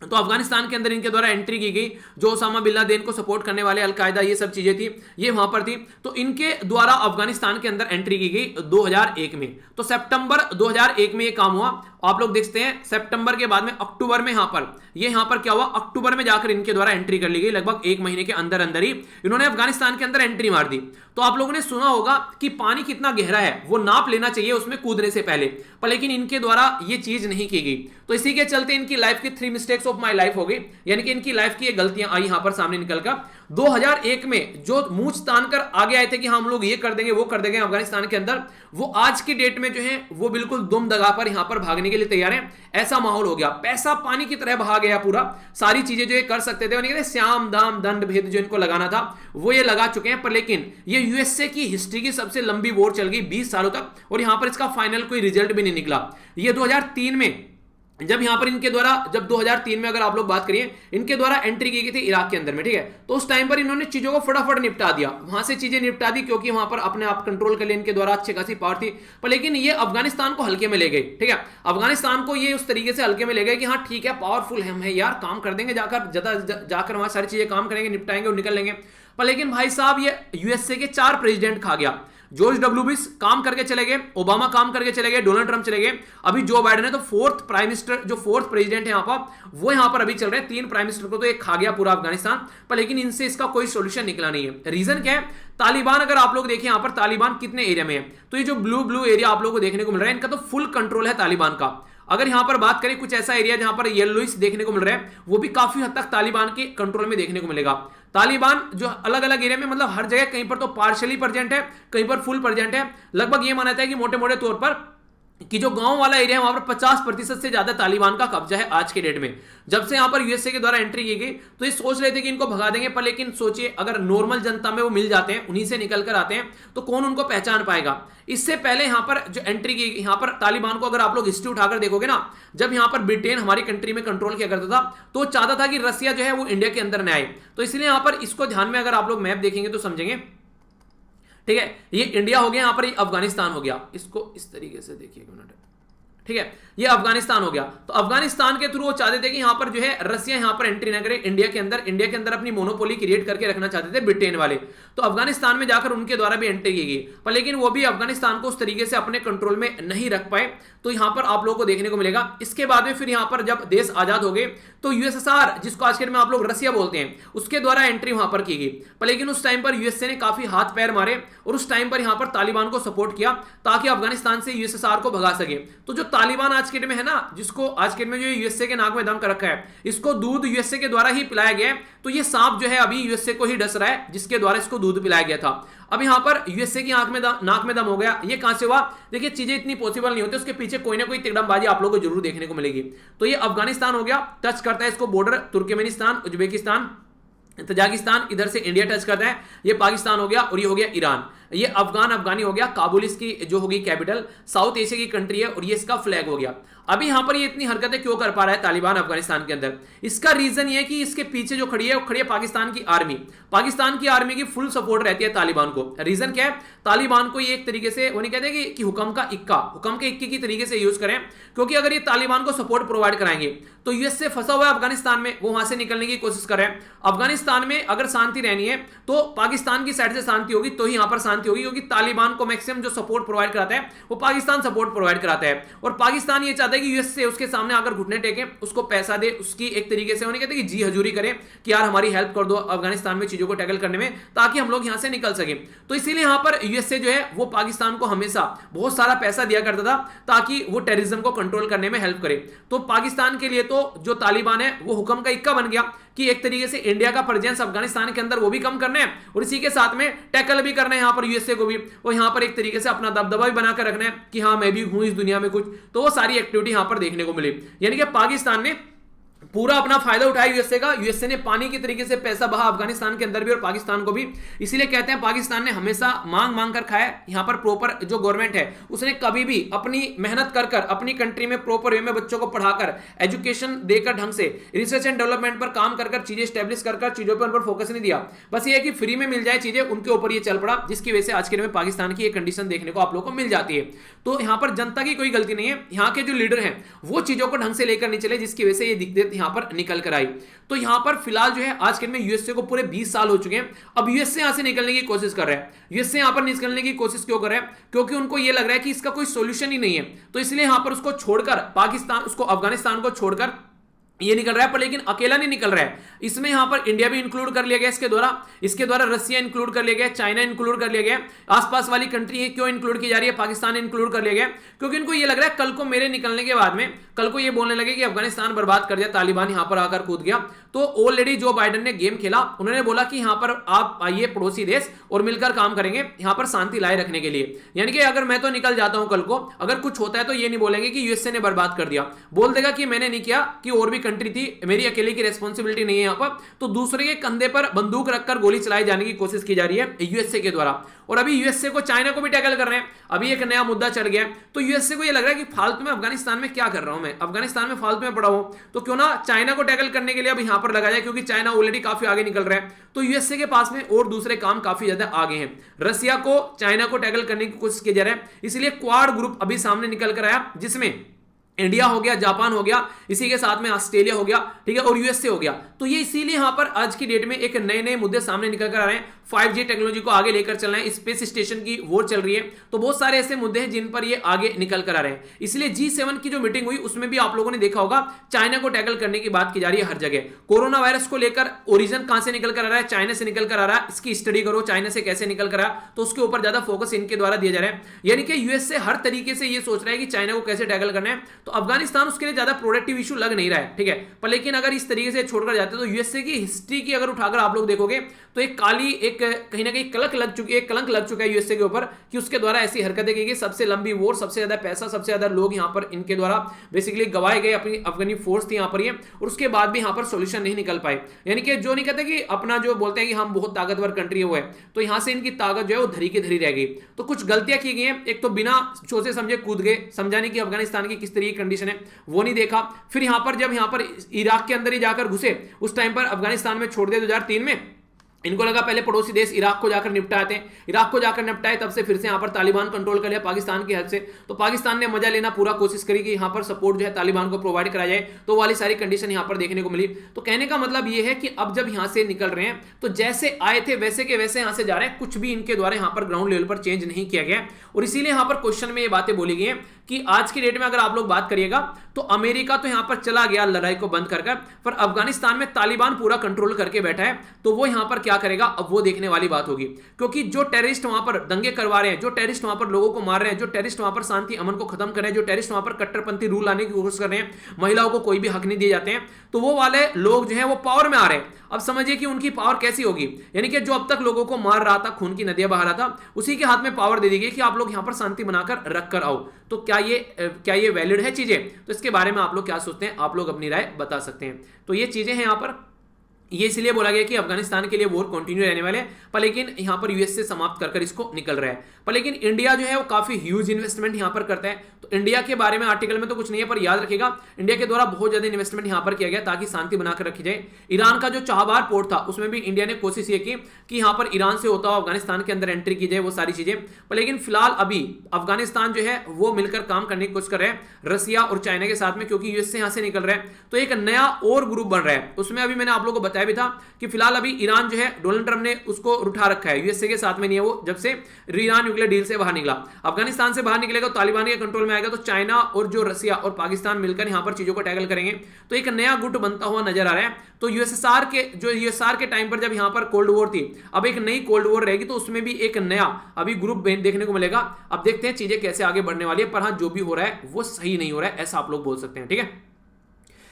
तो अफगानिस्तान के अंदर इनके द्वारा एंट्री की गई। जो ओसामा बिन लादेन को सपोर्ट करने वाले अलकायदा ये सब चीजें थी ये वहां पर थी, तो इनके द्वारा अफगानिस्तान के अंदर एंट्री की गई 2001 में। तो सितंबर 2001 में ये काम हुआ। आप लोग देखते हैं सितंबर के बाद में अक्टूबर में यहां पर क्या हुआ, अक्टूबर में जाकर इनके द्वारा एंट्री कर ली गई। लगभग 1 महीने के अंदर अंदर ही इन्होंने अफगानिस्तान के अंदर एंट्री मार दी। तो आप लोगों ने सुना होगा कि पानी कितना गहरा है वो नाप लेना चाहिए उसमें कूदने से पहले, पर लेकिन इनके द्वारा ये चीज नहीं की गई। तो इसी के चलते इनकी लाइफ की 3 मिस्टेक्स ऑफ माई लाइफ हो गई, यानी कि इनकी लाइफ की ये गलतियां आई यहां पर सामने निकलकर। 2001 में जो मूंछ तान कर आगे आए थे कि हम लोग ये कर देंगे वो कर देंगे अफगानिस्तान के अंदर, वो आज की डेट में जो है वो बिल्कुल दुम दगा पर यहां पर भागने के लिए तैयार है। ऐसा माहौल हो गया, पैसा पानी की तरह बहा गया पूरा। सारी चीजें जो ये कर सकते थे, यानी श्याम दाम दंड भेद जो इनको लगाना था वो ये लगा चुके हैं। पर लेकिन ये यूएसए की हिस्ट्री की सबसे लंबी वॉर चल गई 20 सालों तक, और यहां पर इसका फाइनल कोई रिजल्ट भी नहीं निकला। ये 2003 में जब यहां पर इनके द्वारा, जब 2003 में अगर आप लोग बात करिए इनके द्वारा एंट्री की गई थी इराक के अंदर में, ठीक है, तो उस टाइम पर इन्होंने चीजों को फटाफट निपटा दिया, वहां से चीजें निपटा दी, क्योंकि वहां पर अपने आप कंट्रोल के लिए इनके द्वारा अच्छी खासी पावर थी। पर लेकिन ये अफगानिस्तान को हल्के में ले गए, ठीक है, अफगानिस्तान को ये उस तरीके से हल्के में ले गए कि हाँ ठीक है पावरफुल हम है यार, काम कर देंगे, जाकर वहां सारी चीजें काम करेंगे, निपटाएंगे और निकल लेंगे। पर लेकिन भाई साहब ये यूएसए के 4 प्रेसिडेंट खा गया। जॉर्ज डब्ल्यू बुश काम करके चले गए, ओबामा काम करके चले गए, डोनाल्ड ट्रंप चले गए, अभी जो बाइडेन है तो 4th प्राइम मिनिस्टर, जो 4th प्रेसिडेंट है यहां पर, वो यहां पर अभी चल रहे हैं। 3 प्राइम मिनिस्टर को तो एक खा गया पूरा अफगानिस्तान, पर लेकिन इनसे इसका कोई सॉल्यूशन निकला नहीं है। रीजन क्या है? तालिबान, अगर आप लोग देखें यहां पर तालिबान कितने एरिया में है, तो ये जो ब्लू एरिया आप लोगों को देखने को मिल रहा है, इनका तो फुल कंट्रोल है तालिबान का। अगर यहां पर बात करें कुछ ऐसा एरिया जहां पर येलोइश देखने को मिल रहा है, वो भी काफी हद तक तालिबान के कंट्रोल में देखने को मिलेगा। तालिबान जो अलग अलग एरिया में, मतलब हर जगह कहीं पर तो पार्शियली प्रेजेंट है, कहीं पर फुल प्रेजेंट है। लगभग ये माना जाता है कि मोटे मोटे तौर पर कि जो गांव वाला एरिया है वहां पर 50% से ज्यादा तालिबान का कब्जा है आज के डेट में। जब से यहां पर यूएसए के द्वारा एंट्री की गई तो ये सोच रहे थे कि इनको भगा देंगे, पर लेकिन सोचिए अगर नॉर्मल जनता में वो मिल जाते हैं, उन्हीं से निकल कर आते हैं, तो कौन उनको पहचान पाएगा। इससे पहले यहां पर जो एंट्री की, यहां पर तालिबान को अगर आप लोग हिस्ट्री उठाकर देखोगे ना, जब यहां पर ब्रिटेन हमारी कंट्री में कंट्रोल किया करता था तो चाहता था कि रसिया जो है वो इंडिया के अंदर न आए। तो इसलिए यहां पर इसको ध्यान में अगर आप लोग मैप देखेंगे तो समझेंगे, ठीक है, ये इंडिया हो गया, यहां पर अफगानिस्तान हो गया। इसको इस तरीके से देखिए, ठीक है, ये अफगानिस्तान हो गया। तो अफगानिस्तान के थ्रू वो चाहते थे कि यहां पर जो है रसिया यहां पर एंट्री ना करे इंडिया के अंदर अपनी मोनोपोली क्रिएट करके रखना चाहते थे ब्रिटेन वाले। तो अफगानिस्तान में जाकर उनके द्वारा भी एंट्री की गई, पर लेकिन वो भी अफगानिस्तान को उस तरीके से अपने कंट्रोल में नहीं रख पाए। तो यहां पर आप लोगों को देखने को मिलेगा। इसके बाद में फिर यहां पर जब देश आजाद हो गए तो यूएसएसआर, जिसको आज के में आप लोग रसिया बोलते हैं, उसके द्वारा एंट्री वहां पर की गई। पर लेकिन उस टाइम पर यूएसए ने काफी हाथ पैर मारे और उस टाइम पर यहां पर तालिबान को सपोर्ट किया ताकि अफगानिस्तान से यूएसएसआर को भगा सके। तो जो तालिबान आज के में है ना, जिसको आज के में जो यूएसए के नाक में दम कर रखा है, इसको दूध यूएसए के द्वारा ही पिलाया गया है। तो ये सांप जो है अभी यूएसए को ही डस रहा है, जिसके द्वारा इसको दूध पिलाया गया था। अब यहां पर यूएसए की नाक में दम हो गया। ये कहां से हुआ? देखिए, चीजें इतनी पॉसिबल नहीं होती, उसके पीछे कोई ना कोई तिकड़मबाजी आप लोगों को जरूर देखने को मिलेगी। तो ये अफगानिस्तान हो गया, टच करता है इसको बॉर्डर तुर्कमेनिस्तान, उज्बेकिस्तान, तजाकिस्तान, इधर से इंडिया टच करता है। ये पाकिस्तान हो गया और ये हो गया ईरान। ये अफगानी हो गया, काबुल इसकी जो होगी कैपिटल, साउथ एशिया की कंट्री है और ये इसका फ्लैग हो गया। अभी यहां पर ये इतनी हरकतें क्यों कर पा रहा है तालिबान अफगानिस्तान के अंदर? इसका रीजन ये है कि इसके पीछे जो खड़ी है वो खड़ी है पाकिस्तान की आर्मी। पाकिस्तान की आर्मी की फुल सपोर्ट रहती है तालिबान को। रीजन क्या है? तालिबान को ये एक तरीके से वो नहीं कहते कि हुक्म के इक्के की तरीके से यूज करें, क्योंकि अगर ये तालिबान को सपोर्ट प्रोवाइड कराएंगे तो यूएस से फंसा हुआ है अफगानिस्तान में, वो वहां से निकलने की कोशिश कर रहे हैं। अफगानिस्तान में अगर शांति रहनी है तो पाकिस्तान की साइड से शांति होगी, तो ही यहां पर शांति होगी, क्योंकि तालिबान को मैक्सिमम जो सपोर्ट प्रोवाइड कराता है वो पाकिस्तान सपोर्ट प्रोवाइड कराता है। और पाकिस्तान ये चाहता है कि यूएस से उसके सामने आकर घुटने टेके, उसको पैसा दे, उसकी एक तरीके से उन्हें कहते हैं कि जी हजूरी करें कि यार हमारी हेल्प कर दो अफगानिस्तान में चीजों को टैकल करने में, ताकि हम लोग यहां से निकल सके। तो इसीलिए यहां पर यूएसए जो है वो पाकिस्तान को हमेशा बहुत सारा पैसा दिया करता था ताकि वो टेररिज्म को कंट्रोल करने में हेल्प करे। तो पाकिस्तान के लिए तो जो तालिबान है वो हुक्म का इक्का बन गया कि एक तरीके से इंडिया का प्रेजेंस अफगानिस्तान के अंदर वो भी कम करना है और इसी के साथ में टैकल भी करना है यहां पर यूएसए को भी, और यहां पर एक तरीके से अपना दबदबा भी बनाकर रखना है कि हाँ मैं भी हूं इस दुनिया में कुछ। तो वो सारी एक्टिविटी यहां पर देखने को मिली, यानी कि पाकिस्तान ने पूरा अपना फायदा उठाया यूएसए का। यूएसए ने पानी की तरीके से पैसा बहा अफगानिस्तान के अंदर भी और पाकिस्तान को भी। इसीलिए कहते हैं पाकिस्तान ने हमेशा मांग कर खाया। यहां पर प्रॉपर जो गवर्नमेंट है उसने कभी भी अपनी मेहनत कर अपनी कंट्री में प्रॉपर वे में बच्चों को पढ़ाकर, एजुकेशन देकर, ढंग से रिसर्च एंड डेवलपमेंट पर काम कर चीजें स्टैब्लिश कर चीजों पर फोकस नहीं दिया। बस ये है कि फ्री में मिल जाए चीजें, उनके ऊपर ये चल पड़ा, जिसकी वजह से आज के दिन में पाकिस्तान की एक कंडीशन देखने को आप लोग को मिल जाती है। तो यहां पर जनता की कोई गलती नहीं है, यहाँ के जो लीडर हैं वो चीजों को ढंग से लेकर नहीं चले, जिसकी वजह से ये दिक्कत यहां पर निकल कर आई। तो यहां पर फिलहाल जो है आज के दिन में यूएसए को पूरे 20 साल हो चुके हैं। अब यूएसए यहां से निकलने की कोशिश कर रहे हैं। यूएसए यहां पर निकलने की कोशिश क्यों कर रहे हैं? क्योंकि उनको यह लग रहा है कि इसका कोई सॉल्यूशन ही नहीं है। तो इसलिए यहां पर उसको छोड़कर पाकिस्तान, उसको अफगानिस्तान को छोड़कर ये निकल रहा है, पर लेकिन अकेला नहीं निकल रहा है। इसमें यहां पर इंडिया भी इंक्लूड कर लिया गया इसके द्वारा रसिया इंक्लूड कर लिया गया, चाइना इंक्लूड कर लिया गया, आसपास वाली कंट्री है क्यों इंक्लूड की जा रही है, पाकिस्तान इंक्लूड कर लिया गया, क्योंकि इनको ये लग रहा है कल को मेरे निकलने के बाद में कल को ये बोलने लगे कि अफगानिस्तान बर्बाद कर दिया, तालिबान यहां पर आकर कूद गया। तो ऑलरेडी जो बाइडेन ने गेम खेला, उन्होंने बोला कि यहां पर आप आइए पड़ोसी देश और मिलकर काम करेंगे यहां पर शांति लाए रखने के लिए। यानी कि अगर मैं तो निकल जाता हूं कल को, अगर कुछ होता है तो ये नहीं बोलेंगे कि यूएसए ने बर्बाद कर दिया, बोल देगा कि मैंने नहीं किया, कि और भी कंट्री थी, मेरी अकेले की रेस्पॉन्सिबिलिटी नहीं है यहां पर। तो दूसरे के कंधे पर बंदूक रखकर गोली चलाई जाने की कोशिश की जा रही है यूएसए के द्वारा। और अभी यूएसए को चाइना को भी टैकल कर रहे हैं, अभी एक नया मुद्दा चल गया। तो यूएसए को ये लग रहा है कि फालतू में अफगानिस्तान में क्या कर रहा हूं मैं, अफगानिस्तान में फालतू में पड़ा हूं, तो क्यों ना चाइना को टैकल करने के लिए अब यहां पर लगा जाए, क्योंकि चाइना ऑलरेडी काफी आगे निकल रहा है। तो यूएसए के पास में और दूसरे काम काफी ज्यादा आगे हैं। रसिया को, चाइना को टैकल करने की कोशिश की जा रहा है। इसलिए क्वाड ग्रुप अभी सामने निकल कर आया, जिसमें इंडिया हो गया, जापान हो गया, इसी के साथ में ऑस्ट्रेलिया हो गया, ठीक है, और यूएसए हो गया। तो ये इसीलिए यहां पर आज की डेट में एक नए नए मुद्दे सामने निकल कर आ रहे हैं। 5G टेक्नोलॉजी को आगे लेकर चलना है, स्पेस स्टेशन की वॉर चल रही है, तो बहुत सारे ऐसे मुद्दे हैं जिन पर ये आगे निकल कर आ रहे हैं। इसलिए G7 की जो मीटिंग हुई उसमें भी आप लोगों ने देखा होगा चाइना को टैकल करने की बात की जा रही है हर जगह। कोरोना वायरस को लेकर ओरिजिन कहां से निकल कर आ रहा है, चाइना से निकल कर आ रहा है, इसकी स्टडी करो चाइना से कैसे निकल कर आया, तो उसके ऊपर ज्यादा फोकस इनके द्वारा दिया जा रहा है। यानी कि यूएसए हर तरीके से ये सोच रहा है कि चाइना को कैसे टैकल करना है। तो अफगानिस्तान उसके लिए ज्यादा प्रोडक्टिव इशू लग नहीं रहा है, ठीक है, पर लेकिन अगर इस तरीके से छोड़कर जाते तो यूएसए की हिस्ट्री की अगर उठाकर आप लोग देखोगे तो एक काली, एक कहीं ना कहीं कलंक लग चुका है यूएसए के ऊपर कि उसके द्वारा ऐसी हरकतें की गई। सबसे लंबी वॉर, सबसे ज्यादा पैसा, सबसे ज्यादा लोग यहां पर इनके द्वारा बेसिकली गवाए गए, अपनी अफगानी फोर्स थी यहां पर ये, और उसके बाद भी यहां पर सोल्यूशन नहीं निकल पाए। यानी कि जो नहीं कहते कि अपना जो बोलते हैं कि हम बहुत ताकतवर कंट्री है वो है, तो यहां से इनकी ताकत जो है वो धरी की धरी रह गई। तो कुछ गलतियां की गई हैं, एक तो बिना सोचे समझे कूद गए, समझाने की अफगानिस्तान की किस तरीके की कंडीशन है वो नहीं देखा। फिर यहां पर जब यहां पर इराक के अंदर ही जाकर घुसे, उस टाइम पर अफगानिस्तान में छोड़ दिया 2003 में, इनको लगा पहले पड़ोसी देश इराक को जाकर निपटाते हैं, इराक को जाकर निपटाए, तब से फिर से यहाँ पर तालिबान कंट्रोल कर लिया पाकिस्तान की हेल्प से। तो पाकिस्तान ने मजा लेना पूरा कोशिश करी कि यहाँ पर सपोर्ट जो है तालिबान को प्रोवाइड कराया जाए, तो वाली सारी कंडीशन यहाँ पर देखने को मिली। तो कहने का मतलब ये है कि अब जब यहाँ से निकल रहे हैं तो जैसे आए थे वैसे के वैसे यहाँ से जा रहे हैं, कुछ भी इनके द्वारा यहाँ पर ग्राउंड लेवल पर चेंज नहीं किया गया। और इसीलिए यहाँ पर क्वेश्चन में ये बातें बोली गई हैं कि आज की डेट में अगर आप लोग बात करिएगा तो अमेरिका तो यहां पर चला गया लड़ाई को बंद कर, पर अफगानिस्तान में तालिबान पूरा कंट्रोल करके बैठा है, तो वो यहां पर क्या करेगा अब वो देखने वाली बात होगी। क्योंकि जो टेररिस्ट वहां पर दंगे करवा रहे हैं, जो टेररिस्ट वहां पर लोगों को मार रहे हैं, जो टेररिस्ट वहां पर शांति अमन को खत्म कर रहे हैं, जो टेररिस्ट वहां पर कट्टरपंथी रूल लाने की कोशिश कर रहे हैं, महिलाओं को कोई भी हक नहीं दिए जाते हैं, तो वो वाले लोग जो है वो पावर में आ रहे हैं। अब समझिए कि उनकी पावर कैसी होगी, यानी कि जो अब तक लोगों को मार रहा था, खून की नदियां बहा रहा था, उसी के हाथ में पावर दे दी गई कि आप लोग यहां पर शांति बनाकर रख कर आओ। तो क्या ये वैलिड है चीजें? तो इसके बारे में आप लोग क्या सोचते हैं, आप लोग अपनी राय बता सकते हैं। तो ये चीजें हैं यहां पर, ये इसलिए बोला गया कि अफगानिस्तान के लिए वॉर कंटिन्यू रहने वाले, पर लेकिन यहां पर यूएस से समाप्त कर इसको निकल रहा है। पर लेकिन इंडिया जो है वो काफी ह्यूज इन्वेस्टमेंट यहां पर करता है। तो इंडिया के बारे में आर्टिकल में तो कुछ नहीं है, पर याद रखिएगा इंडिया के द्वारा बहुत ज्यादा इन्वेस्टमेंट यहां पर किया गया ताकि शांति बनाकर रखी जाए। ईरान का जो चाबहार पोर्ट था उसमें भी इंडिया ने कोशिश ये की कि यहां पर ईरान से होता हुआ अफगानिस्तान के अंदर एंट्री की जाए, वो सारी चीजें। पर लेकिन फिलहाल अभी अफगानिस्तान जो है वो मिलकर काम करने की कोशिश कर रहे हैं रसिया और चाइना के साथ में, क्योंकि यूएस से यहां से निकल रहे हैं। तो एक नया और ग्रुप बन रहा है, उसमें अभी मैंने आप लोगों को बताया भी था कि फिलहाल अभी ईरान जो है डोनाल्ड ट्रंप ने उसको उठा रखा है, यूएसए के साथ में नहीं है वो, जब से ईरान न्यूक्लियर डील से बाहर निकला। अफगानिस्तान से बाहर निकलेगा तो तालिबान के कंट्रोल में आएगा, तो चाइना और जो रसिया और पाकिस्तान मिलकर यहां पर चीजों को टैकल करेंगे। तो एक नया गुट बनता हुआ नजर आ रहा है। तो यूएसएसआर के टाइम पर जब यहां पर कोल्ड वॉर थी, अब एक नई कोल्ड वॉर रहेगी, तो उसमें भी एक नया अभी ग्रुप देखने को मिलेगा। अब देखते हैं चीजें कैसे आगे बढ़ने वाली है, पर हां जो भी हो रहा है वो सही नहीं हो रहा है, ऐसा आप लोग बोल सकते हैं। ठीक है,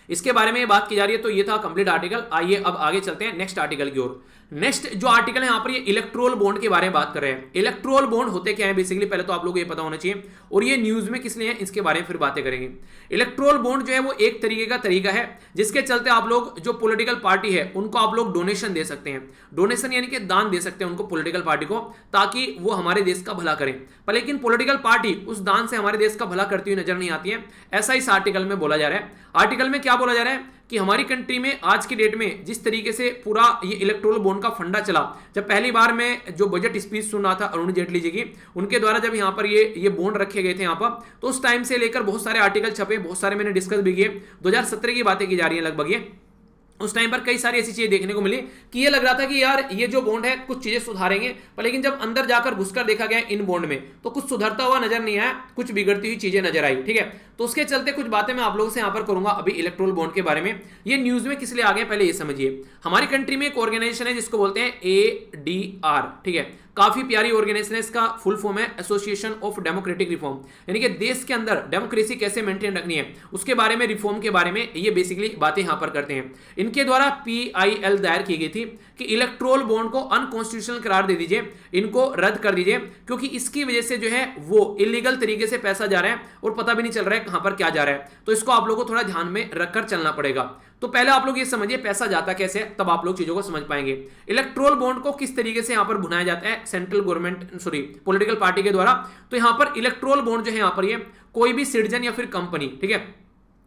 इसके बारे में बात की जा रही है। तो ये था कंप्लीट आर्टिकल। आइए अब आगे चलते हैं नेक्स्ट आर्टिकल की ओर। नेक्स्ट जो आर्टिकल है यहां पर ये इलेक्ट्रोल बॉन्ड के बारे में बात कर रहे हैं। इलेक्ट्रोल बॉन्ड होते क्या है बेसिकली, पहले तो आप लोगों को ये पता होना चाहिए, और ये न्यूज में किस लिए है इसके बारे में फिर बातें करेंगे। इलेक्ट्रोल बॉन्ड जो है वो एक तरीके का तरीका है जिसके चलते आप लोग जो पॉलिटिकल पार्टी है उनको आप लोग डोनेशन दे सकते हैं। डोनेशन यानी कि दान दे सकते हैं उनको, पॉलिटिकल पार्टी को, ताकि वो हमारे देश का भला करें। पर लेकिन पॉलिटिकल पार्टी उस दान से हमारे देश का भला करती हुई नजर नहीं आती है, ऐसा इस आर्टिकल में बोला जा रहा है। आर्टिकल में क्या बोला जा रहा है कि हमारी कंट्री में आज की डेट में जिस तरीके से पूरा ये इलेक्ट्रोल बॉन्ड का फंडा चला, जब पहली बार मैं जो बजट स्पीच सुन रहा था अरुण जेटली जी की, उनके द्वारा जब यहाँ पर ये बॉन्ड रखे गए थे यहाँ पर, तो उस टाइम से लेकर बहुत सारे आर्टिकल छपे, बहुत सारे मैंने डिस्कस भी किए। 2017 की बातें की जा रही है लगभग ये। उस टाइम पर कई सारी ऐसी चीजें देखने को मिली कि ये लग रहा था कि यार ये जो बॉन्ड है कुछ चीजें सुधारेंगे, पर लेकिन जब अंदर जाकर घुसकर देखा गया इन बॉन्ड में तो कुछ सुधरता हुआ नजर नहीं आया, कुछ बिगड़ती हुई चीजें नजर आई। ठीक है, तो उसके चलते कुछ बातें मैं आप लोगों से यहां पर करूंगा अभी इलेक्ट्रोल बॉन्ड के बारे में। ये न्यूज में किस लिए आ गए पहले ये समझिए। हमारी कंट्री में एक ऑर्गेनाइजेशन है जिसको बोलते हैं ADR। ठीक है, काफी प्यारी ऑर्गेनाइजेशन है, इसका फुल फॉर्म है एसोसिएशन ऑफ डेमोक्रेटिक रिफॉर्म, यानी कि देश के अंदर डेमोक्रेसी कैसे मेंटेन रखनी है उसके बारे में, रिफॉर्म के बारे में ये बेसिकली बातें यहां पर करते हैं। इनके द्वारा PIL दायर की गई थी कि इलेक्ट्रोल बॉन्ड को अनकॉन्स्टिट्यूशनल करार दे दीजिए, इनको रद्द कर दीजिए, क्योंकि इसकी वजह से जो है वो इलीगल तरीके से पैसा जा रहा है और पता भी नहीं चल रहा है कहां पर क्या जा रहा है। तो इसको आप लोगों को थोड़ा ध्यान में रखकर चलना पड़ेगा। तो पहले आप लोग ये समझिए पैसा जाता कैसे है, तब आप लोग चीजों को समझ पाएंगे। इलेक्ट्रोल बॉन्ड को किस तरीके से यहां पर भुनाया जाता है सेंट्रल गवर्नमेंट पॉलिटिकल पार्टी के द्वारा। तो यहां पर इलेक्ट्रोल बॉन्ड जो है यहां पर ये कोई भी सिटीजन या फिर कंपनी, ठीक है,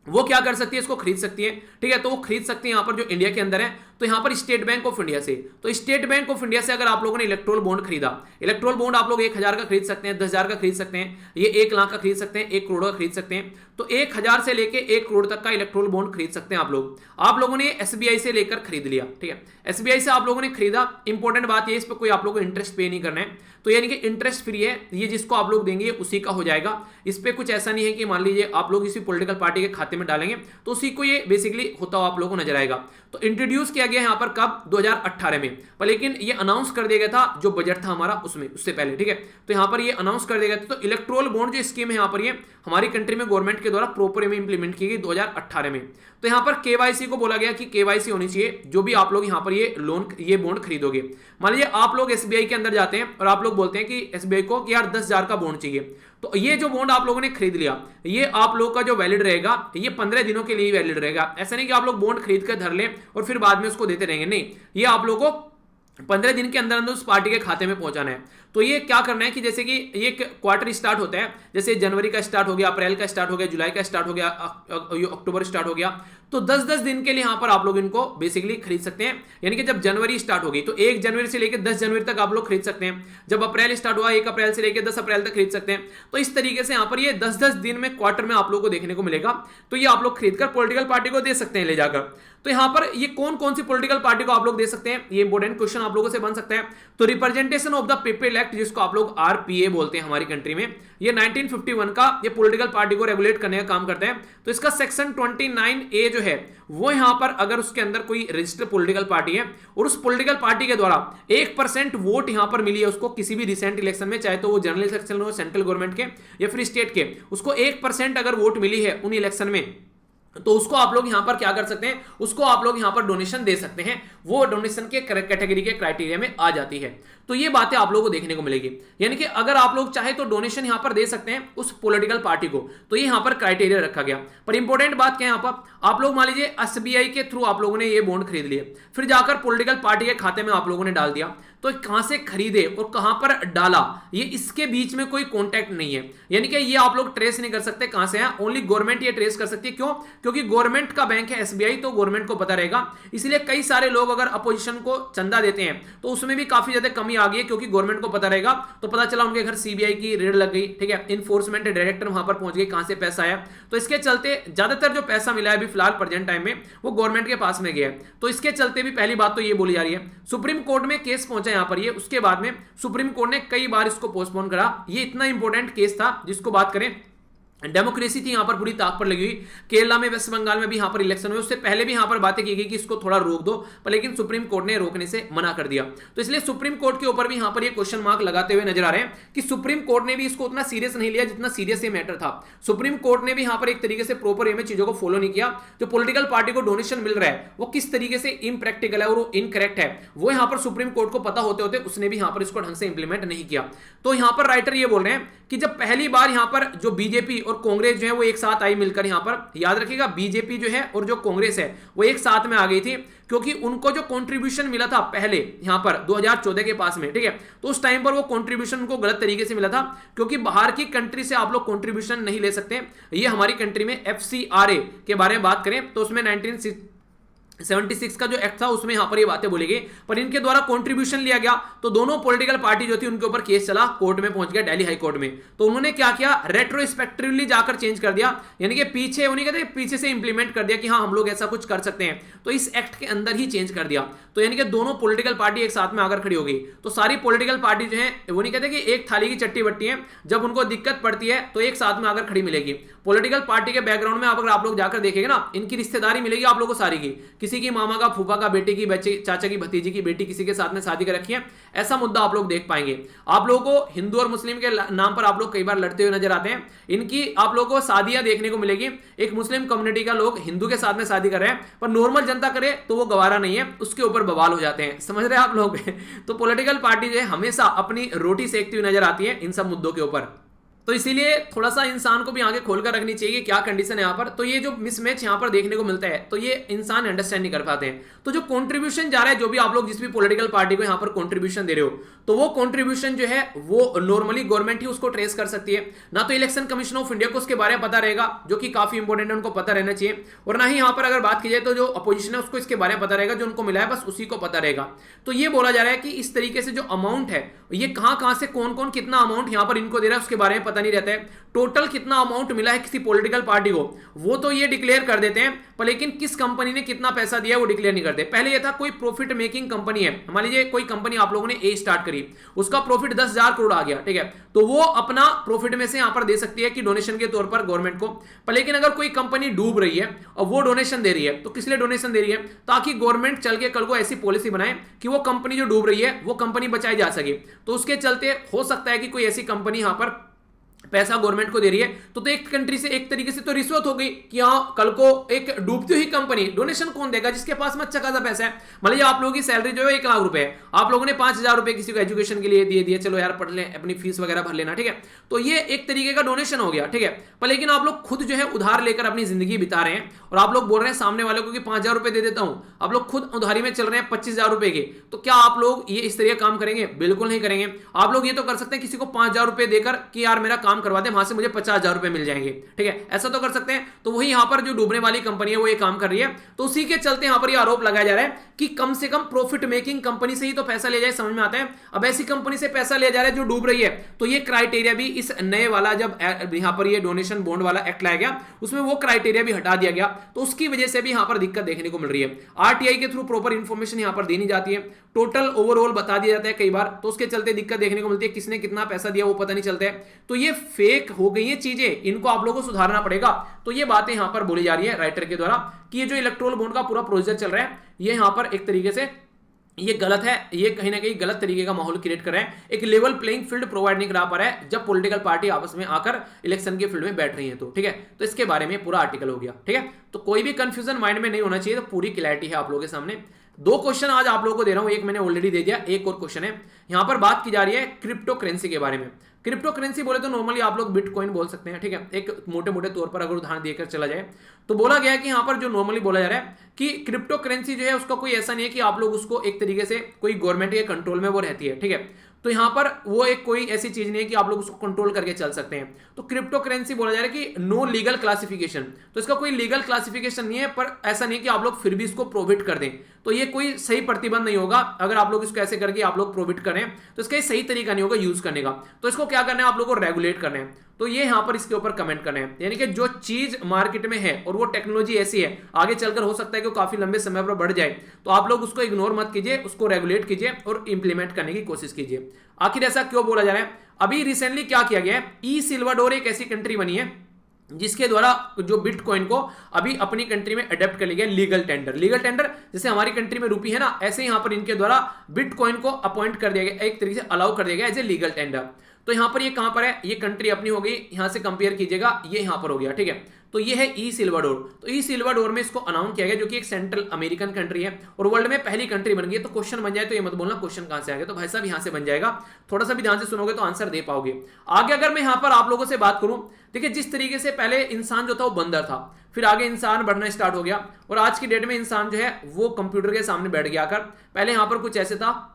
वो क्या कर सकती है, इसको खरीद सकती है। ठीक है, तो वो खरीद सकती है यहां पर जो इंडिया के अंदर है, तो यहां पर स्टेट बैंक ऑफ इंडिया से। तो स्टेट बैंक ऑफ इंडिया से अगर आप लोगों ने इलेक्ट्रोल बॉन्ड खरीदा, इलेक्ट्रोल बॉन्ड आप लोग 1000 का खरीद सकते हैं, 10,000 का खरीद सकते हैं, ये 1 लाख का खरीद सकते हैं, 1 करोड़ का खरीद सकते हैं। तो 1000 से लेके 1 करोड़ तक का इलेक्ट्रोल बॉन्ड खरीद सकते हैं आप लोग। आप लोगों ने SBI से लेकर खरीद लिया। ठीक है, SBI से आप लोगों ने खरीदा। इंपॉर्टेंट बात ये, इस पर कोई आप लोगों को इंटरेस्ट पे नहीं करना है, तो यानी कि इंटरेस्ट फ्री है, ये जिसको आप लोग देंगे उसी का हो जाएगा। इस पे कुछ ऐसा नहीं है कि मान लीजिए आप लोग किसी पॉलिटिकल पार्टी के खाते में डालेंगे तो उसी को ये बेसिकली होता हुआ आप लोगों को नजर आएगा। तो इंट्रोड्यूस किया गया यहां पर कब, 2018 में, पर लेकिन ये अनाउंस कर दिया गया था जो बजट था हमारा उसमें, उससे पहले। ठीक है, तो यहां पर ये अनाउंस कर दिया गया था। तो इलेक्ट्रोल बॉन्ड जो स्कीम है यहां पर ये हमारी कंट्री में गवर्नमेंट के द्वारा प्रॉपर में इंप्लीमेंट की गई 2018 में। तो यहां पर KYC को बोला गया कि KYC होनी चाहिए जो भी आप लोग यहां पर ये बॉन्ड खरीदोगे। मान लीजिए आप लोग SBI के अंदर जाते हैं और आप लोग बोलते हैं कि SBI को कि यार 10,000 का बॉन्ड चाहिए, तो ये जो बॉन्ड आप लोगों ने खरीद लिया, ये आप लोग का जो वैलिड रहेगा ये 15 दिनों के लिए वैलिड रहेगा। ऐसा नहीं कि आप लोग बॉन्ड खरीद कर धर लें और फिर बाद में उसको देते रहेंगे, नहीं, ये आप लोगों को 15 दिन के अंदर अंदर उस पार्टी के खाते में पहुंचाना है। तो ये क्या करना है कि जैसे कि ये क्वार्टर स्टार्ट होता है, जैसे जनवरी का स्टार्ट हो गया, अप्रैल का स्टार्ट हो गया, जुलाई का स्टार्ट हो गया, अक्टूबर स्टार्ट हो गया, तो 10-10 दिन के लिए यहां पर आप लोग इनको बेसिकली खरीद सकते हैं। यानी कि जब जनवरी स्टार्ट होगी तो 1 जनवरी से लेकर 10 जनवरी तक आप लोग खरीद सकते हैं। जब अप्रैल स्टार्ट हुआ 1 अप्रैल से लेकर 10 अप्रैल तक खरीद सकते हैं। तो इस तरीके से यहां पर ये 10-10 दिन में क्वार्टर में आप लोग को देखने को मिलेगा। तो ये आप लोग खरीदकर पॉलिटिकल पार्टी को दे सकते हैं ले जाकर। तो यहां पर ये कौन कौन सी पॉलिटिकल पार्टी को आप लोग दे सकते हैं, ये इंपॉर्टेंट क्वेश्चन आप लोगों से बन सकता है। तो representation of the people act, जिसको आप लोग आरपीए बोलते हैं हमारी कंट्री में, ये 1951 का ये पॉलिटिकल पार्टी को रेगुलेट करने का काम करता है। तो इसका सेक्शन 29A जो है वो यहां पर अगर उसके अंदर कोई रजिस्टर्ड पॉलिटिकल पार्टी है और उस पॉलिटिकल पार्टी के द्वारा 1% वोट यहां पर मिली है उसको किसी भी रिसेंट इलेक्शन में, चाहे तो वो जनरल इलेक्शन हो सेंट्रल गवर्नमेंट के या फिर स्टेट के, उसको 1% अगर वोट मिली है उन इलेक्शन में, तो उसको आप लोग यहां पर क्या कर सकते हैं, उसको आप लोग यहां पर डोनेशन दे सकते हैं। वो डोनेशन के कैटेगरी के क्राइटेरिया में आ जाती है। तो ये बातें आप लोगों को देखने को मिलेगी। यानी कि अगर आप लोग चाहे तो डोनेशन यहां पर दे सकते हैं उस पॉलिटिकल पार्टी को, तो ये यहां पर क्राइटेरिया रखा गया। पर इंपॉर्टेंट बात क्या है यहां पर, आप लोग मान लीजिए एसबीआई के थ्रू आप लोगों ने ये बॉन्ड खरीद लिए, फिर जाकर पॉलिटिकल पार्टी के खाते में आप लोगों ने डाल दिया, तो कहां से खरीदे और कहां पर डाला, ये इसके बीच में कोई कॉन्टैक्ट नहीं है। यानी कि ये आप लोग ट्रेस नहीं कर सकते कहां से है, ओनली गवर्नमेंट ये ट्रेस कर सकती है। क्यों? क्योंकि गवर्नमेंट का बैंक है एसबीआई, तो गवर्नमेंट को पता रहेगा। इसलिए कई सारे लोग अगर अपोजिशन को चंदा देते हैं तो उसमें भी काफी ज्यादा कमी आ गई है, क्योंकि गवर्नमेंट को पता रहेगा। तो पता चला उनके घर सीबीआई की रेड लग गई, ठीक है, इन्फोर्समेंट डायरेक्टर वहां पर पहुंच गए कहां से पैसा आया। तो इसके चलते ज्यादातर जो पैसा मिला है अभी फिलहाल प्रेजेंट टाइम में वो गवर्नमेंट के पास में गया है। तो इसके चलते भी पहली बात तो ये बोली जा रही है। सुप्रीम कोर्ट में केस पहुंचा यहां पर ये, उसके बाद में सुप्रीम कोर्ट ने कई बार इसको पोस्टपोन करा। ये इतना इंपॉर्टेंट केस था जिसको बात करें, डेमोक्रेसी थी यहां पर पूरी ताक पर लगी हुई। केरला में, वेस्ट बंगाल में भी यहां पर इलेक्शन हुए, उससे पहले भी यहां पर बातें की गई कि इसको थोड़ा रोक दो, पर लेकिन सुप्रीम कोर्ट ने रोकने से मना कर दिया। तो इसलिए सुप्रीम कोर्ट के ऊपर भी यहां पर ये क्वेश्चन मार्क लगाते हुए नजर आ रहे हैं कि सुप्रीम कोर्ट ने भी इसको उतना सीरियस नहीं लिया जितना सीरियस ये मैटर था। सुप्रीम कोर्ट ने भी यहां पर एक तरीके से प्रॉपर वे में चीजों को फॉलो नहीं किया। जो पॉलिटिकल पार्टी को डोनेशन मिल रहा है वो किस तरीके से इम्प्रैक्टिकल है और वो इनकरेक्ट है, वो यहां पर सुप्रीम कोर्ट को पता होते होते उसने भी यहां पर इसको ढंग से इंप्लीमेंट नहीं किया। तो यहां पर राइटर ये बोल रहे हैं कि जब पहली बार यहां पर जो बीजेपी और कांग्रेस जो है वो एक साथ आई मिलकर, यहां पर याद रखिएगा बीजेपी जो है और जो कांग्रेस है वो एक साथ में आ गई थी, क्योंकि उनको जो कंट्रीब्यूशन मिला था पहले यहां पर 2014 के पास में, ठीक है, तो उस टाइम पर वो कंट्रीब्यूशन उनको गलत तरीके से मिला था, क्योंकि बाहर की कंट्री से आप लोग कंट्रीब्यूशन नहीं ले सकते। ये हमारी कंट्री में एफसीआरए के बारे में बात करें तो उसमें 1976 का जो एक्ट था उसमें यहां पर ये बातें बोली गई, पर इनके द्वारा कंट्रीब्यूशन लिया गया तो दोनों पॉलिटिकल पार्टी जो थी उनके ऊपर केस चला, कोर्ट में पहुंच गया, दिल्ली हाई कोर्ट में। तो उन्होंने क्या किया, रेट्रोस्पेक्टिवली जाकर चेंज कर दिया, यानी कि पीछे उन्हें कहते पीछे से इंप्लीमेंट कर दिया कि हाँ हम लोग ऐसा कुछ कर सकते हैं, तो इस एक्ट के अंदर ही चेंज कर दिया। तो यानी कि दोनों पॉलिटिकल पार्टी एक साथ में आकर खड़ी हो गई। तो सारी पॉलिटिकल पार्टी जो है वो नहीं कहते कि एक थाली की चट्टी बट्टी है, जब उनको दिक्कत पड़ती है तो एक साथ में आकर खड़ी मिलेगी। पॉलिटिकल पार्टी के बैकग्राउंड में अगर आप लोग जाकर देखेंगे ना, इनकी रिश्तेदारी मिलेगी आप लोगों को सारी की, किसी की मामा का, फूफा का बेटे की बच्चे, चाचा की भतीजी की बेटी किसी के साथ में शादी कर रखी है, ऐसा मुद्दा आप लोग देख पाएंगे। आप लोगों को हिंदू और मुस्लिम के नाम पर आप लोग कई बार लड़ते हुए नजर आते हैं। इनकी आप लोगों को शादियां देखने को मिलेगी, एक मुस्लिम कम्युनिटी का लोग हिंदू के साथ में शादी कर रहे हैं, पर नॉर्मल जनता करे तो वो गवारा नहीं है, उसके ऊपर बवाल हो जाते हैं। समझ रहे हैं आप लोग? तो पॉलिटिकल पार्टी जो है हमेशा अपनी रोटी सेकती हुई नजर आती है इन सब मुद्दों के ऊपर। तो इसीलिए थोड़ा सा इंसान को भी आगे खोलकर रखनी चाहिए क्या कंडीशन है यहाँ पर। तो ये जो मिसमैच यहाँ पर देखने को मिलता है तो ये इंसान अंडरस्टैंड नहीं कर पाते हैं। तो जो कंट्रीब्यूशन जा रहा है, जो भी आप लोग जिस भी पॉलिटिकल पार्टी को यहाँ पर कंट्रीब्यूशन दे रहे हो, तो वो कंट्रीब्यूशन जो है वो नॉर्मली गवर्नमेंट ही उसको ट्रेस कर सकती है, ना तो इलेक्शन कमीशन ऑफ इंडिया को उसके बारे में पता रहेगा, जो कि काफी इंपॉर्टेंट है, उनको पता रहना चाहिए। और ना ही यहाँ पर अगर बात की जाए तो जो अपोजिशन है उसको इसके बारे में पता रहेगा, जो उनको मिला है बस उसी को पता रहेगा। तो ये बोला जा रहा है कि इस तरीके से जो अमाउंट है ये कहां से कौन कौन कितना अमाउंट यहाँ पर इनको दे रहा है उसके बारे में पता नहीं रहता है। टोटल कितना अमाउंट मिला है किसी पॉलिटिकल पार्टी को वो तो ये डिक्लेयर कर देते हैं, पर लेकिन किस कंपनी ने कितना पैसा दिया वो डिक्लेयर नहीं करते। पहले ये था कोई प्रॉफिट मेकिंग कंपनी है, मान लीजिए कोई कंपनी आप लोगों ने ए स्टार्ट करी, उसका प्रॉफिट 10,000 करोड़ आ गया, ठीक है, तो वो अपना प्रॉफिट में से यहां पर दे सकती है कि डोनेशन के तौर पर गवर्नमेंट को। पर लेकिन अगर कोई कंपनी डूब रही है और वो डोनेशन दे रही है, तो किस लिए डोनेशन दे रही है, ताकि गवर्नमेंट चल के कल को ऐसी पॉलिसी बनाए कि वो कंपनी जो डूब रही है वो कंपनी बचाई जा सके। तो उसके चलते हो सकता है कि कोई ऐसी कंपनी यहां पर पैसा गवर्नमेंट को दे रही है, तो एक कंट्री से एक तरीके से तो रिश्वत हो गई कि हाँ कल को एक डूबती हुई कंपनी डोनेशन कौन देगा, जिसके पास में अच्छा खासा पैसा है। मान लीजिए आप लोगों की सैलरी जो है 1 लाख रुपए है, आप लोगों ने 5,000 रुपए किसी को एजुकेशन के लिए दे दिए, चलो यार पढ़ लें, अपनी फीस वगैरह भर लेना, ठीक है, तो ये एक तरीके का डोनेशन हो गया, ठीक है। पर लेकिन आप लोग खुद जो है उधार लेकर अपनी जिंदगी बिता रहे हैं और आप लोग बोल रहे हैं सामने वाले को कि 5,000 रुपए दे देता हूं, आप लोग खुद उधारी में चल रहे हैं 25,000 रुपए के, तो क्या आप लोग ये इस तरह काम करेंगे? बिल्कुल नहीं करेंगे। आप लोग ये तो कर सकते हैं किसी को 5,000 रुपए देकर कि यार मेरा काम करवा दे, वहां से मुझे 50,000 रुपए मिल जाएंगे, ठीक है, ऐसा तो कर सकते हैं। तो वही यहां पर जो डूबने वाली कंपनी है वो ये काम कर रही है, तो उसी के चलते यहां पर ये आरोप लगाया जा रहा है कि कम से कम प्रॉफिट मेकिंग कंपनी से ही तो पैसा लिया जाए, समझ में आता है। अब ऐसी कंपनी से पैसा लिया जा रहा है जो डूब रही है, तो ये क्राइटेरिया भी इस नए वाला जब यहां पर ये डोनेशन बॉन्ड वाला एक्ट लाया गया उसमें वो क्राइटेरिया भी हटा दिया गया, तो उसकी वजह से भी यहां पर दिक्कत देखने को मिल रही है। आरटीआई के थ्रू प्रॉपर इंफॉर्मेशन यहां पर दी नहीं जाती है, टोटल ओवरऑल बता दिया जाता है कई बार, तो उसके चलते दिक्कत देखने को मिलती है, किसने कितना पैसा दिया वो पता नहीं चलता है। तो ये फेक हो गई है चीजें, इनको आप लोगों को सुधारना पड़ेगा। तो ये बातें यहां पर बोली जा रही है राइटर के द्वारा कि ये जो इलेक्टोरल बॉन्ड का पूरा प्रोसीजर चल रहा है ये यहां पर एक तरीके से ये गलत है, ये कहीं ना कहीं गलत तरीके का माहौल क्रिएट कर रहा है, एक लेवल प्लेइंग फील्ड प्रोवाइड नहीं करा पा रहा है जब पॉलिटिकल पार्टी आपस में आकर इलेक्शन के फील्ड में बैठ रही है, तो ठीक है। तो इसके बारे में पूरा आर्टिकल हो गया, ठीक है। तो कोई भी कंफ्यूजन माइंड में नहीं होना चाहिए, तो पूरी क्लैरिटी है आप लोगों के सामने। 2 क्वेश्चन आज आप लोगों को दे रहा हूं, एक मैंने ऑलरेडी दे दिया, एक और क्वेश्चन है। यहां पर बात की जा रही है क्रिप्टो करेंसी के बारे में। क्रिप्टो करेंसी बोले तो नॉर्मली आप लोग बिटकॉइन बोल सकते हैं, ठीक है, एक मोटे मोटे तौर पर अगर उदाहरण देकर चला जाए तो बोला गया है कि यहां पर जो नॉर्मली बोला जा रहा है कि क्रिप्टो करेंसी जो है उसका कोई ऐसा नहीं है कि आप लोग उसको एक तरीके से कोई गवर्नमेंट के कंट्रोल में वो रहती है, ठीक है। तो यहां पर वो एक कोई ऐसी चीज नहीं है कि आप लोग उसको कंट्रोल करके चल सकते हैं। तो क्रिप्टो करेंसी बोला जा रहा है कि नो लीगल क्लासिफिकेशन, तो इसका कोई लीगल क्लासिफिकेशन नहीं है, पर ऐसा नहीं कि आप लोग फिर भी इसको प्रोहिबिट कर दें, तो ये कोई सही प्रतिबंध नहीं होगा। अगर आप लोग इसको ऐसे करके आप लोग प्रोहिबिट करें तो इसका सही तरीका नहीं होगा यूज करने का। तो इसको क्या करना है, आप लोग को रेगुलेट करना है। तो ये यहां पर इसके ऊपर कमेंट करना है, यानी कि जो चीज मार्केट में है और वो टेक्नोलॉजी ऐसी है आगे चलकर हो सकता है कि वो काफी लंबे समय पर बढ़ जाए, तो आप लोग उसको इग्नोर मत कीजिए, उसको रेगुलेट कीजिए और इंप्लीमेंट करने की कोशिश कीजिए। आखिर ऐसा क्यों बोला जा रहा है? अभी रिसेंटली क्या किया गया है, ई सिल्वाडोर एक ऐसी कंट्री बनी है जिसके द्वारा जो बिटकॉइन को अभी अपनी कंट्री में अडेप्ट कर लिया गया लीगल टेंडर। लीगल टेंडर जैसे हमारी कंट्री में रुपी है ना, ऐसे ही यहां पर इनके द्वारा बिटकॉइन को अपॉइंट कर दिया गया, एक तरीके से अलाउ कर दिया गया एज ए लीगल टेंडर। तो यहां पर ये कहां पर है, ये कंट्री अपनी हो गई, यहां से कंपेयर कीजिएगा, ये यहां पर हो गया, ठीक है। तो ये है ई सिल्वाडोर। तो ई सिल्वाडोर में इसको अनाउंस किया गया, जो कि एक सेंट्रल अमेरिकन कंट्री है और वर्ल्ड में पहली कंट्री बन गई है। तो क्वेश्चन बन जाए तो ये मत बोलना क्वेश्चन कहां से आ गया, तो भाई साहब यहां से बन जाएगा, थोड़ा सा भी ध्यान से सुनोगे तो आंसर दे पाओगे। आगे अगर मैं यहां पर आप लोगों से बात करूं, देखिए जिस तरीके से पहले इंसान जो था वो बंदर था, फिर आगे इंसान बढ़ना स्टार्ट हो गया और आज की डेट में इंसान जो है वो कंप्यूटर के सामने बैठ गया आकर। पहले यहां पर कुछ ऐसे था,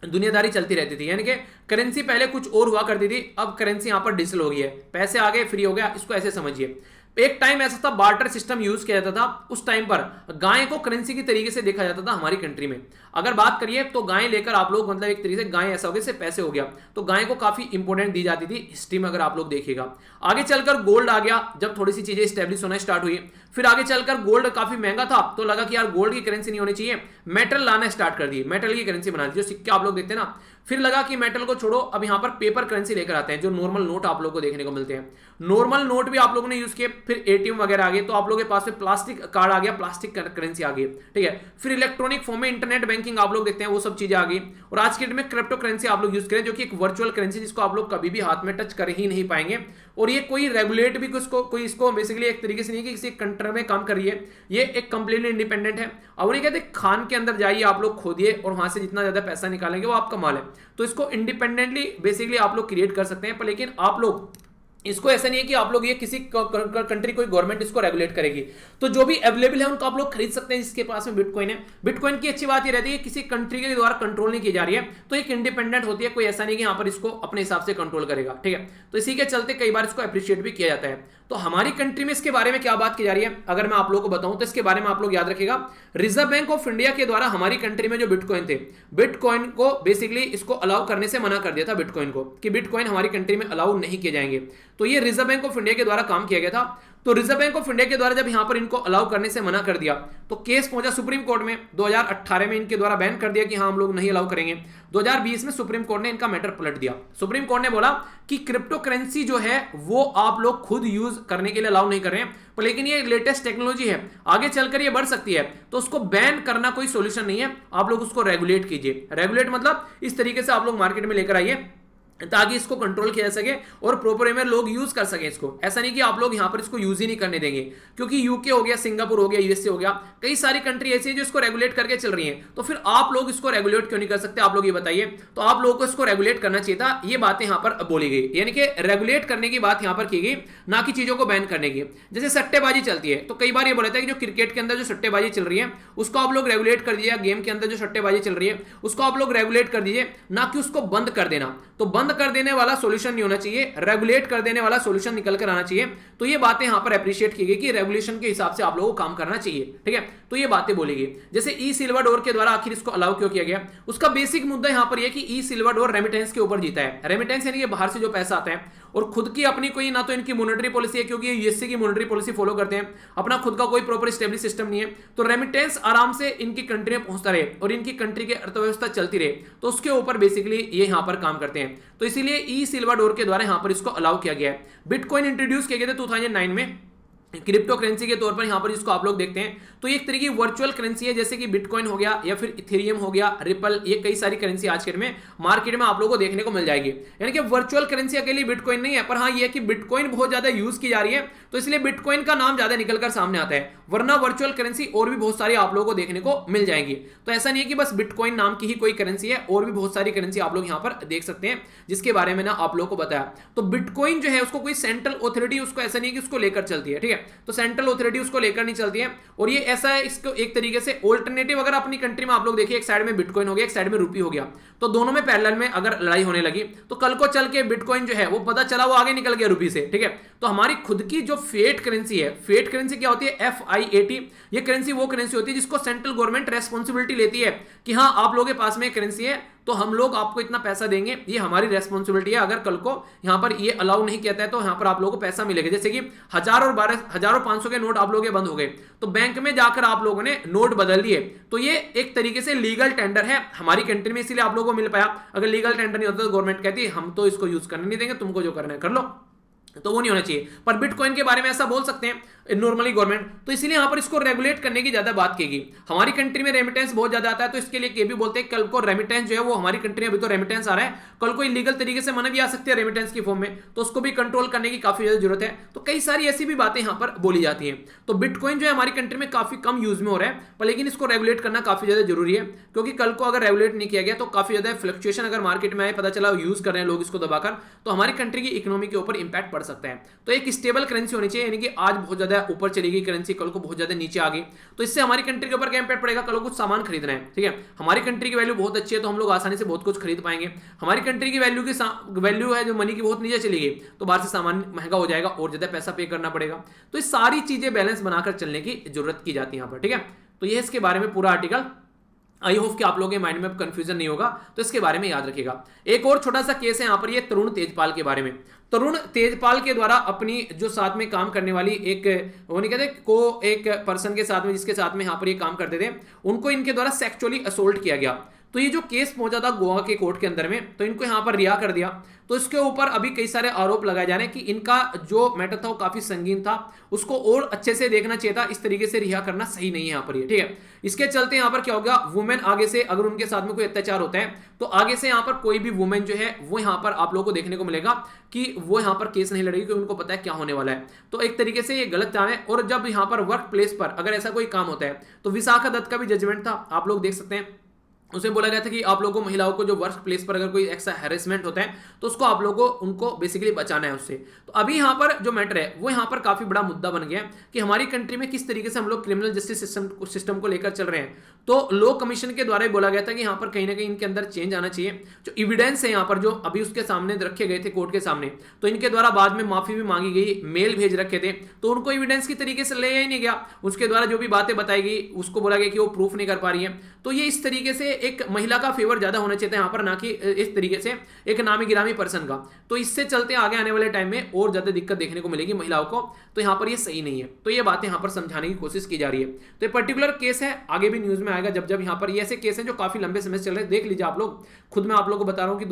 दुनियादारी चलती रहती थी, यानी कि करेंसी पहले कुछ और हुआ करती थी, अब करेंसी यहां पर डिजिटल हो गई है, पैसे आ गए, फ्री हो गया, इसको ऐसे समझिए। एक टाइम ऐसा था बार्टर सिस्टम यूज किया जाता था, उस टाइम पर गाय को करेंसी की तरीके से देखा जाता था हमारी कंट्री में। अगर बात करिए तो गाय लेकर आप लोग मतलब एक तरीके से गाय ऐसा हो गया, पैसे हो गया, तो गाय को काफी इंपॉर्टेंट दी जाती थी हिस्ट्री में, अगर आप लोग देखिएगा। आगे चलकर गोल्ड आ गया, जब थोड़ी सी चीजें स्टेब्लिश होना स्टार्ट हुई, फिर आगे चलकर गोल्ड काफी महंगा था, तो लगा कि यार गोल्ड की करेंसी नहीं होनी चाहिए, मेटल लाना स्टार्ट कर दिए, मेटल की करेंसी बना दी, जो सिक्के आप लोग देखते हैं ना। फिर लगा कि मेटल को छोड़ो, अब यहां पर पेपर करेंसी लेकर आते हैं, जो नॉर्मल नोट आप लोगों को देखने को मिलते हैं, नॉर्मल नोट भी आप लोगों ने यूज किए। फिर एटीएम वगैरह आ गए, तो आप लोगों के पास में प्लास्टिक कार्ड आ गया, प्लास्टिक करेंसी आ गई, ठीक है। फिर इलेक्ट्रॉनिक फॉर्म में इंटरनेट बैंकिंग आप लोग देखते हैं, वो सब चीजें आ गई। और आज के डेट में क्रिप्टो करेंसी आप लोग यूज करें, जो कि एक वर्चुअल करेंसी, जिसको आप लोग कभी भी हाथ में टच कर ही नहीं पाएंगे। और ये कोई रेगुलेट भी कोई इसको बेसिकली एक तरीके से नहीं कि किसी कंट्री में काम कर रही है, ये एक कंप्लीटली इंडिपेंडेंट है। अब उन्हें कहते हैं खान के अंदर जाइए, आप लोग खोदिए और वहां से जितना ज्यादा पैसा निकालेंगे वो आपका माल है। तो इसको इंडिपेंडेंटली बेसिकली आप लोग क्रिएट कर सकते हैं, पर लेकिन आप लोग इसको ऐसा नहीं है कि आप लोग ये किसी कंट्री कोई गवर्नमेंट इसको रेगुलेट करेगी। तो जो भी अवेलेबल है उनको आप लोग खरीद सकते हैं जिसके पास में बिटकॉइन है। बिटकॉइन की अच्छी बात ये रहती है कि किसी कंट्री के द्वारा कंट्रोल नहीं की जा रही है, तो एक इंडिपेंडेंट होती है, कोई ऐसा नहीं कि यहां पर इसको अपने हिसाब से कंट्रोल करेगा, ठीक है। तो इसी के चलते कई बार इसको अप्रिशिएट भी किया जाता है। तो हमारी कंट्री में इसके बारे में क्या बात की जा रही है, अगर मैं आप लोगों को बताऊं तो इसके बारे में आप लोग याद रखिएगा, रिजर्व बैंक ऑफ इंडिया के द्वारा हमारी कंट्री में जो बिटकॉइन थे, बिटकॉइन को बेसिकली इसको अलाउ करने से मना कर दिया था, बिटकॉइन को, कि बिटकॉइन हमारी कंट्री में अलाउ नहीं किए जाएंगे। तो ये रिजर्व बैंक ऑफ इंडिया के द्वारा काम किया गया था। तो रिजर्व बैंक ऑफ इंडिया के द्वारा जब यहां पर इनको अलाउ करने से मना कर दिया, तो केस पहुंचा सुप्रीम कोर्ट में। 2018 में इनके द्वारा बैन कर दिया कि हाँ हम लोग नहीं अलाउ करेंगे। 2020 में सुप्रीम कोर्ट ने इनका मैटर पलट दिया। सुप्रीम कोर्ट ने बोला कि क्रिप्टो करेंसी जो है वो आप लोग खुद यूज करने के लिए अलाउ नहीं कर रहे हैं, पर लेकिन ये लेटेस्ट टेक्नोलॉजी है, आगे चलकर ये बढ़ सकती है, तो उसको बैन करना कोई सोल्यूशन नहीं है, आप लोग उसको रेगुलेट कीजिए। रेगुलेट मतलब इस तरीके से आप लोग मार्केट में लेकर आइए ताकि इसको कंट्रोल किया जा सके और प्रॉपर वे में लोग यूज कर सके इसको। ऐसा नहीं कि आप लोग यहां पर इसको यूज ही नहीं करने देंगे, क्योंकि यूके हो गया, सिंगापुर हो गया, यूएसए हो गया, कई सारी कंट्री ऐसी है जो इसको रेगुलेट करके चल रही है। तो फिर आप लोग इसको रेगुलेट क्यों नहीं कर सकते, आप लोग ये बताइए। तो आप लोगों को इसको रेगुलेट करना चाहिए था, ये बातें यहां पर बोली गई, यानी कि रेगुलेट करने की बात यहां पर की गई, ना कि चीजों को बैन करने की। जैसे सट्टेबाजी चलती है, तो कई बार ये बोला था कि जो क्रिकेट के अंदर जो सट्टेबाजी चल रही है उसको आप लोग रेगुलेट कर दीजिए, गेम के अंदर जो सट्टेबाजी चल रही है उसको आप लोग रेगुलेट कर दीजिए, ना कि उसको बंद कर देना। तो बंद कर देने वाला सॉल्यूशन नहीं होना चाहिए, रेगुलेट कर देने वाला सॉल्यूशन निकल कर आना चाहिए। तो ये बातें यहां पर अप्रिशिएट की गई कि रेगुलेशन के हिसाब से आप लोगों को काम करना चाहिए, ठीक है। तो ये बातें बोली गई। जैसे ई सिल्वर डोर के द्वारा आखिर इसको अलाउ क्यों किया गया, उसका बेसिक मुद्दा यहां पर यह कि ई सिल्वर डोर रेमिटेंस के ऊपर जीता है। रेमिटेंस यानी कि बाहर से जो पैसा आता है, और खुद की अपनी कोई, ना तो इनकी मॉनेटरी पॉलिसी है क्योंकि यूएसए की मॉनेटरी पॉलिसी फॉलो करते हैं, अपना खुद का कोई प्रॉपर स्टेबलिश सिस्टम नहीं है, तो रेमिटेंस आराम से इनकी कंट्री में पहुंचता रहे और इनकी कंट्री की अर्थव्यवस्था चलती रहे, तो उसके ऊपर बेसिकली ये यहां पर काम करते हैं। तो इसीलिए ई सिल्वर डोर के द्वारा यहां पर इसको अलाउ किया गया है। बिटकॉइन इंट्रोड्यूस किए गए थे 2009 में क्रिप्टो करेंसी के तौर पर, यहां पर इसको आप लोग देखते हैं तो ये एक तरीके की वर्चुअल करेंसी है, जैसे कि बिटकॉइन हो गया या फिर इथेरियम हो गया, रिपल, ये कई सारी करेंसी आज के में मार्केट में आप लोगों को देखने को मिल जाएगी। यानी कि वर्चुअल करेंसी अकेली बिटकॉइन नहीं है, पर हाँ ये है कि बिटकॉइन बहुत ज्यादा यूज की जा रही है, तो इसलिए बिटकॉइन का नाम ज्यादा निकलकर सामने आता है, वरना वर्चुअल करेंसी और भी बहुत सारी आप लोगों को देखने को मिल जाएंगी। तो ऐसा नहीं है कि बस बिटकॉइन नाम की ही कोई करेंसी है, और भी बहुत सारी करेंसी आप लोग यहां पर देख सकते हैं, जिसके बारे में ना आप लोगों को बताया। तो बिटकॉइन जो है उसको कोई सेंट्रल अथॉरिटी उसको ऐसा नहीं है कि उसको लेकर चलती है, ठीक है। तो सेंट्रल अथॉरिटी उसको लेकर नहीं चलती है, और ये ऐसा है, इसको एक तरीके से ऑल्टरनेटिव अगर अपनी कंट्री में आप लोग देखिए, एक साइड में बिटकॉइन हो गया, एक साइड में रुपी हो गया, तो दोनों में पैरेलल में अगर लड़ाई होने लगी तो कल को चल के बिटकॉइन जो है वो पता चला वो आगे निकल गया रुपी से, ठीक है। तो हमारी खुद की जो फेट करेंसी है, फेट करेंसी क्या होती है, FIAT, ये करेंसी वो करेंसी होती है जिसको सेंट्रल गवर्नमेंट रेस्पॉन्सिबिलिटी लेती है कि हाँ आप लोगों के पास में करेंसी है तो हम लोग आपको इतना पैसा देंगे, ये हमारी रेस्पॉन्सिबिलिटी है। अगर कल को यहां पर ये अलाउ नहीं किया है तो यहां पर आप लोगों को पैसा मिलेगा। जैसे कि 1000 और 500 के नोट आप लोगों के बंद हो गए, तो बैंक में जाकर आप लोगों ने नोट बदल दिए, तो ये एक तरीके से लीगल टेंडर है हमारी कंट्री में, इसीलिए आप लोगों को मिल पाया। अगर लीगल टेंडर नहीं होता तो गवर्नमेंट कहती हम तो इसको यूज करने नहीं देंगे, तुमको जो करना है कर लो, तो वो नहीं होना चाहिए। पर बिटकॉइन के बारे में ऐसा बोल सकते हैं नॉर्मली गवर्नमेंट, तो इसलिए यहां पर इसको रेगुलेट करने की ज्यादा बात की गई। हमारी कंट्री में रेमिटेंस बहुत ज्यादा आता है, तो इसके लिए ये भी बोलते हैं कल को रेमिटेंस जो है वो हमारी कंट्री में अभी तो रेमिटेंस आ रहा है, कल को इलीगल तरीके से मना भी आ सकती है रेमिटेंस की फॉर्म में, तो उसको भी कंट्रोल करने की काफी ज्यादा जरूरत है। तो कई सारी ऐसी भी बातें यहां पर बोली जाती हैं। तो बिटकॉइन जो है हमारी कंट्री में काफी कम यूज में हो रहा है, पर लेकिन इसको रेगुलेट करना काफी ज्यादा जरूरी है, क्योंकि कल को अगर रेगुलेट नहीं किया गया तो काफी ज्यादा फ्लक्चुएशन अगर मार्केट में आए, पता चला यूज कर रहे हैं लोग इसको दबाकर, तो हमारी कंट्री की इकोनॉमी के ऊपर इंपैक्ट पड़ सकता है। तो एक स्टेबल करेंसी होनी चाहिए, यानी कि आज बहुत ज्यादा ऊपर चली गई करेंसी, कल को बहुत ज्यादा नीचे आ गई, तो इससे हमारी कंट्री के ऊपर क्या इंपैक्ट पड़ेगा, कल को कुछ सामान खरीदना है, ठीक है, हमारी कंट्री की वैल्यू बहुत अच्छी है तो हम लोग आसानी से बहुत कुछ खरीद पाएंगे। हमारी कंट्री की वैल्यू है जो मनी की बहुत नीचे चली गई, तो बाहर से सामान महंगा हो जाएगा और ज्यादा पैसा पे करना पड़ेगा। तो ये सारी चीजें बैलेंस बनाकर चलने की जरूरत की जाती है यहाँ पर, ठीक है। तो ये इसके बारे में पूरा आर्टिकल, आई होप कि आप लोगों के माइंड में कंफ्यूजन नहीं होगा, तो इसके बारे में याद रखिएगा। एक और छोटा सा केस है यहाँ पर, ये तरुण तेजपाल के बारे में। तरुण तेजपाल के द्वारा अपनी जो साथ में काम करने वाली एक, वो नहीं कहते को एक पर्सन के साथ में, जिसके साथ में यहाँ पर ये काम करते थे, उनको इनके द्वारा सेक्सुअली असोल्ट किया गया। तो ये जो केस पहुंचा था गोवा के कोर्ट के अंदर में, तो इनको यहां पर रिहा कर दिया। तो इसके ऊपर अभी कई सारे आरोप लगाए जा रहे हैं कि इनका जो मैटर था वो काफी संगीन था, उसको और अच्छे से देखना चाहिए था, इस तरीके से रिहा करना सही नहीं है यहाँ पर ये, ठीक है। इसके चलते यहाँ पर क्या होगा, वुमेन आगे से अगर उनके साथ में कोई अत्याचार होता है तो आगे से यहाँ पर कोई भी वुमेन जो है वो यहाँ पर आप लोगों को देखने को मिलेगा कि वो यहाँ पर केस नहीं लड़ेगी, क्योंकि उनको पता है क्या होने वाला है। तो एक तरीके से ये गलत काम है। और जब यहाँ पर वर्क प्लेस पर अगर ऐसा कोई काम होता है, तो विशाखा दत्त का भी जजमेंट था, आप लोग देख सकते हैं, उसे बोला गया था कि आप लोगों को, महिलाओं को जो वर्क प्लेस पर अगर कोई ऐसा हैरेसमेंट होता है तो उसको आप लोगों को उनको बेसिकली बचाना है उससे। तो अभी यहाँ पर जो मैटर है वो यहाँ पर काफी बड़ा मुद्दा बन गया कि हमारी कंट्री में किस तरीके से हम लोग क्रिमिनल जस्टिस सिस्टम को लेकर चल रहे हैं। तो लॉ कमीशन के द्वारा बोला गया था कि यहाँ पर कहीं ना कहीं इनके अंदर चेंज आना चाहिए। जो एविडेंस है यहाँ पर जो अभी उसके सामने रखे गए थे कोर्ट के सामने, तो इनके द्वारा बाद में माफी भी मांगी गई, मेल भेज रखे थे, तो उनको एविडेंस की तरीके से लिया ही नहीं गया। उसके द्वारा जो भी बातें बताई गई उसको बोला गया कि वो प्रूफ नहीं कर पा रही है। तो ये इस तरीके से एक महिला का फेवर ज्यादा होना चाहिए था यहाँ पर, ना कि इस तरीके से एक नामी गिरामी पर्सन का। तो इससे चलते आगे आने वाले टाइम में और ज्यादा दिक्कत देखने को मिलेगी महिलाओं को, तो यहाँ पर ये सही नहीं है। तो ये बातें यहाँ पर समझाने की कोशिश की जा रही है। तो ये पर्टिकुलर केस है, आगे भी न्यूज में आएगा जब जब यहाँ पर ये ऐसे केस हैं जो काफी लंबे समय से चल रहे हैं। देख लीजिए आप लोग खुद, मैं आप लोगों को बता रहा हूँ कि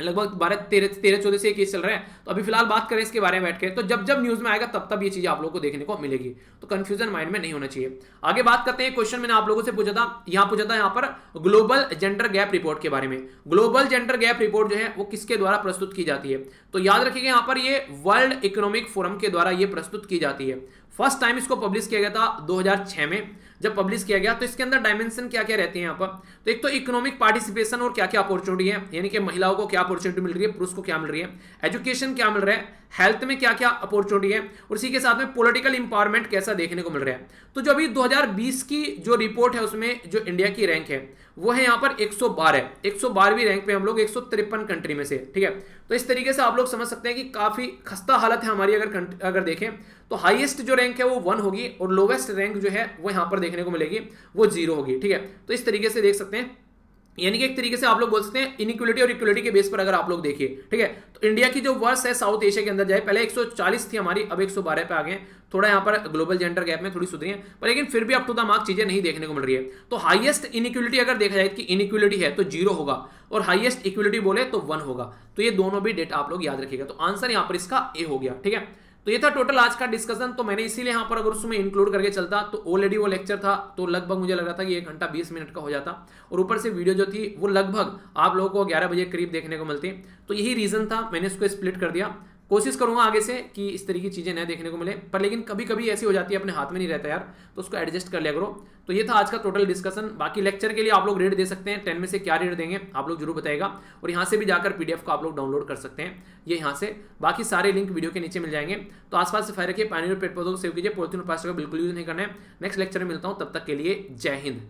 लगभग 12-13-14 से केस चल रहे हैं। तो अभी फिलहाल बात करें इसके बारे में बैठ के, तो जब जब न्यूज में आएगा तब तब ये चीजें आप लोगों को देखने को मिलेगी, तो कंफ्यूजन माइंड में नहीं होना चाहिए। आगे बात करते हैं, क्वेश्चन मैंने आप लोगों से पूछा था यहाँ पर ग्लोबल जेंडर गैप रिपोर्ट के बारे में। ग्लोबल जेंडर गैप रिपोर्ट जो है वो किसके द्वारा प्रस्तुत की जाती है, तो याद रखिएगा यहाँ पर ये वर्ल्ड इकोनॉमिक फोरम के द्वारा ये प्रस्तुत की जाती है। फर्स्ट टाइम इसको पब्लिश किया गया था 2006 में जब पब्लिश किया गया। तो इसके अंदर डायमेंशन क्या क्या रहती है यहाँ पर, तो एक तो इकोनॉमिक पार्टिसिपेशन और क्या क्या अपॉर्चुनिटी है, यानी कि महिलाओं को क्या अपॉर्चुनिटी मिल रही है, पुरुष को क्या मिल रही है, एजुकेशन क्या मिल रहा है, हेल्थ में क्या क्या अपॉर्चुनिटी है, और इसी के साथ में पॉलिटिकल इंपावरमेंट कैसा देखने को मिल रहा है। तो जो अभी 2020 की जो रिपोर्ट है उसमें जो इंडिया की रैंक है वो है यहाँ पर 112 112वीं रैंक पे हम लोग 153 कंट्री में से, ठीक है। तो इस तरीके से आप लोग समझ सकते हैं कि काफी खस्ता हालत है हमारी। अगर देखें तो हाईएस्ट जो रैंक है वो 1 होगी और लोवेस्ट रैंक जो है वो यहाँ पर देखने को मिलेगी वो 0 होगी, ठीक है। तो इस तरीके से देख सकते हैं, यानी कि एक तरीके से आप लोग बोल सकते हैं इनइक्वालिटी और इक्वालिटी के बेस पर अगर आप लोग देखिए, ठीक है। तो इंडिया की जो वर्ष है साउथ एशिया के अंदर जाए, पहले 140 थी हमारी, अब 112 पे आ गए। थोड़ा यहाँ पर ग्लोबल जेंडर गैप में थोड़ी सुधरी है, पर लेकिन फिर भी अप टू द मार्क चीजें नहीं देखने को मिल रही है। तो हाईएस्ट इनइक्वालिटी अगर देखा जाए कि इनइक्वालिटी है तो 0 होगा, और हाईएस्ट इक्वालिटी बोले तो 1 होगा। तो ये दोनों भी डेटा आप लोग याद रखिएगा। तो आंसर यहाँ पर इसका ए हो गया, ठीक है। तो ये था टोटल आज का डिस्कशन। तो मैंने इसीलिए यहाँ पर अगर उसमें इंक्लूड करके चलता तो ऑलरेडी वो लेक्चर था, तो लगभग मुझे लग रहा था कि 1 घंटा 20 मिनट का हो जाता, और ऊपर से वीडियो जो थी वो लगभग आप लोगों को 11 बजे करीब देखने को मिलती। तो यही रीजन था, मैंने इसको स्प्लिट कर दिया। कोशिश करूंगा आगे से कि इस तरीके की चीजें न देखने को मिले, पर लेकिन कभी कभी ऐसी हो जाती है, अपने हाथ में नहीं रहता यार, तो उसको एडजस्ट कर लिया करो। तो ये था आज का टोटल डिस्कशन। बाकी लेक्चर के लिए आप लोग रेट दे सकते हैं, 10 में से क्या रेट देंगे आप लोग जरूर बताएगा, और यहाँ से भी जाकर पीडीएफ को आप लोग डाउनलोड कर सकते हैं, ये यहाँ से। बाकी सारे लिंक वीडियो के नीचे मिल जाएंगे। तो आसपास सफाई रखिए, पानी और पेड़ पौधों को सेव कीजिए, पॉलिथीन और प्लास्टिक का बिल्कुल यूज नहीं करना है। नेक्स्ट लेक्चर में मिलता हूँ, तब तक के लिए जय हिंद।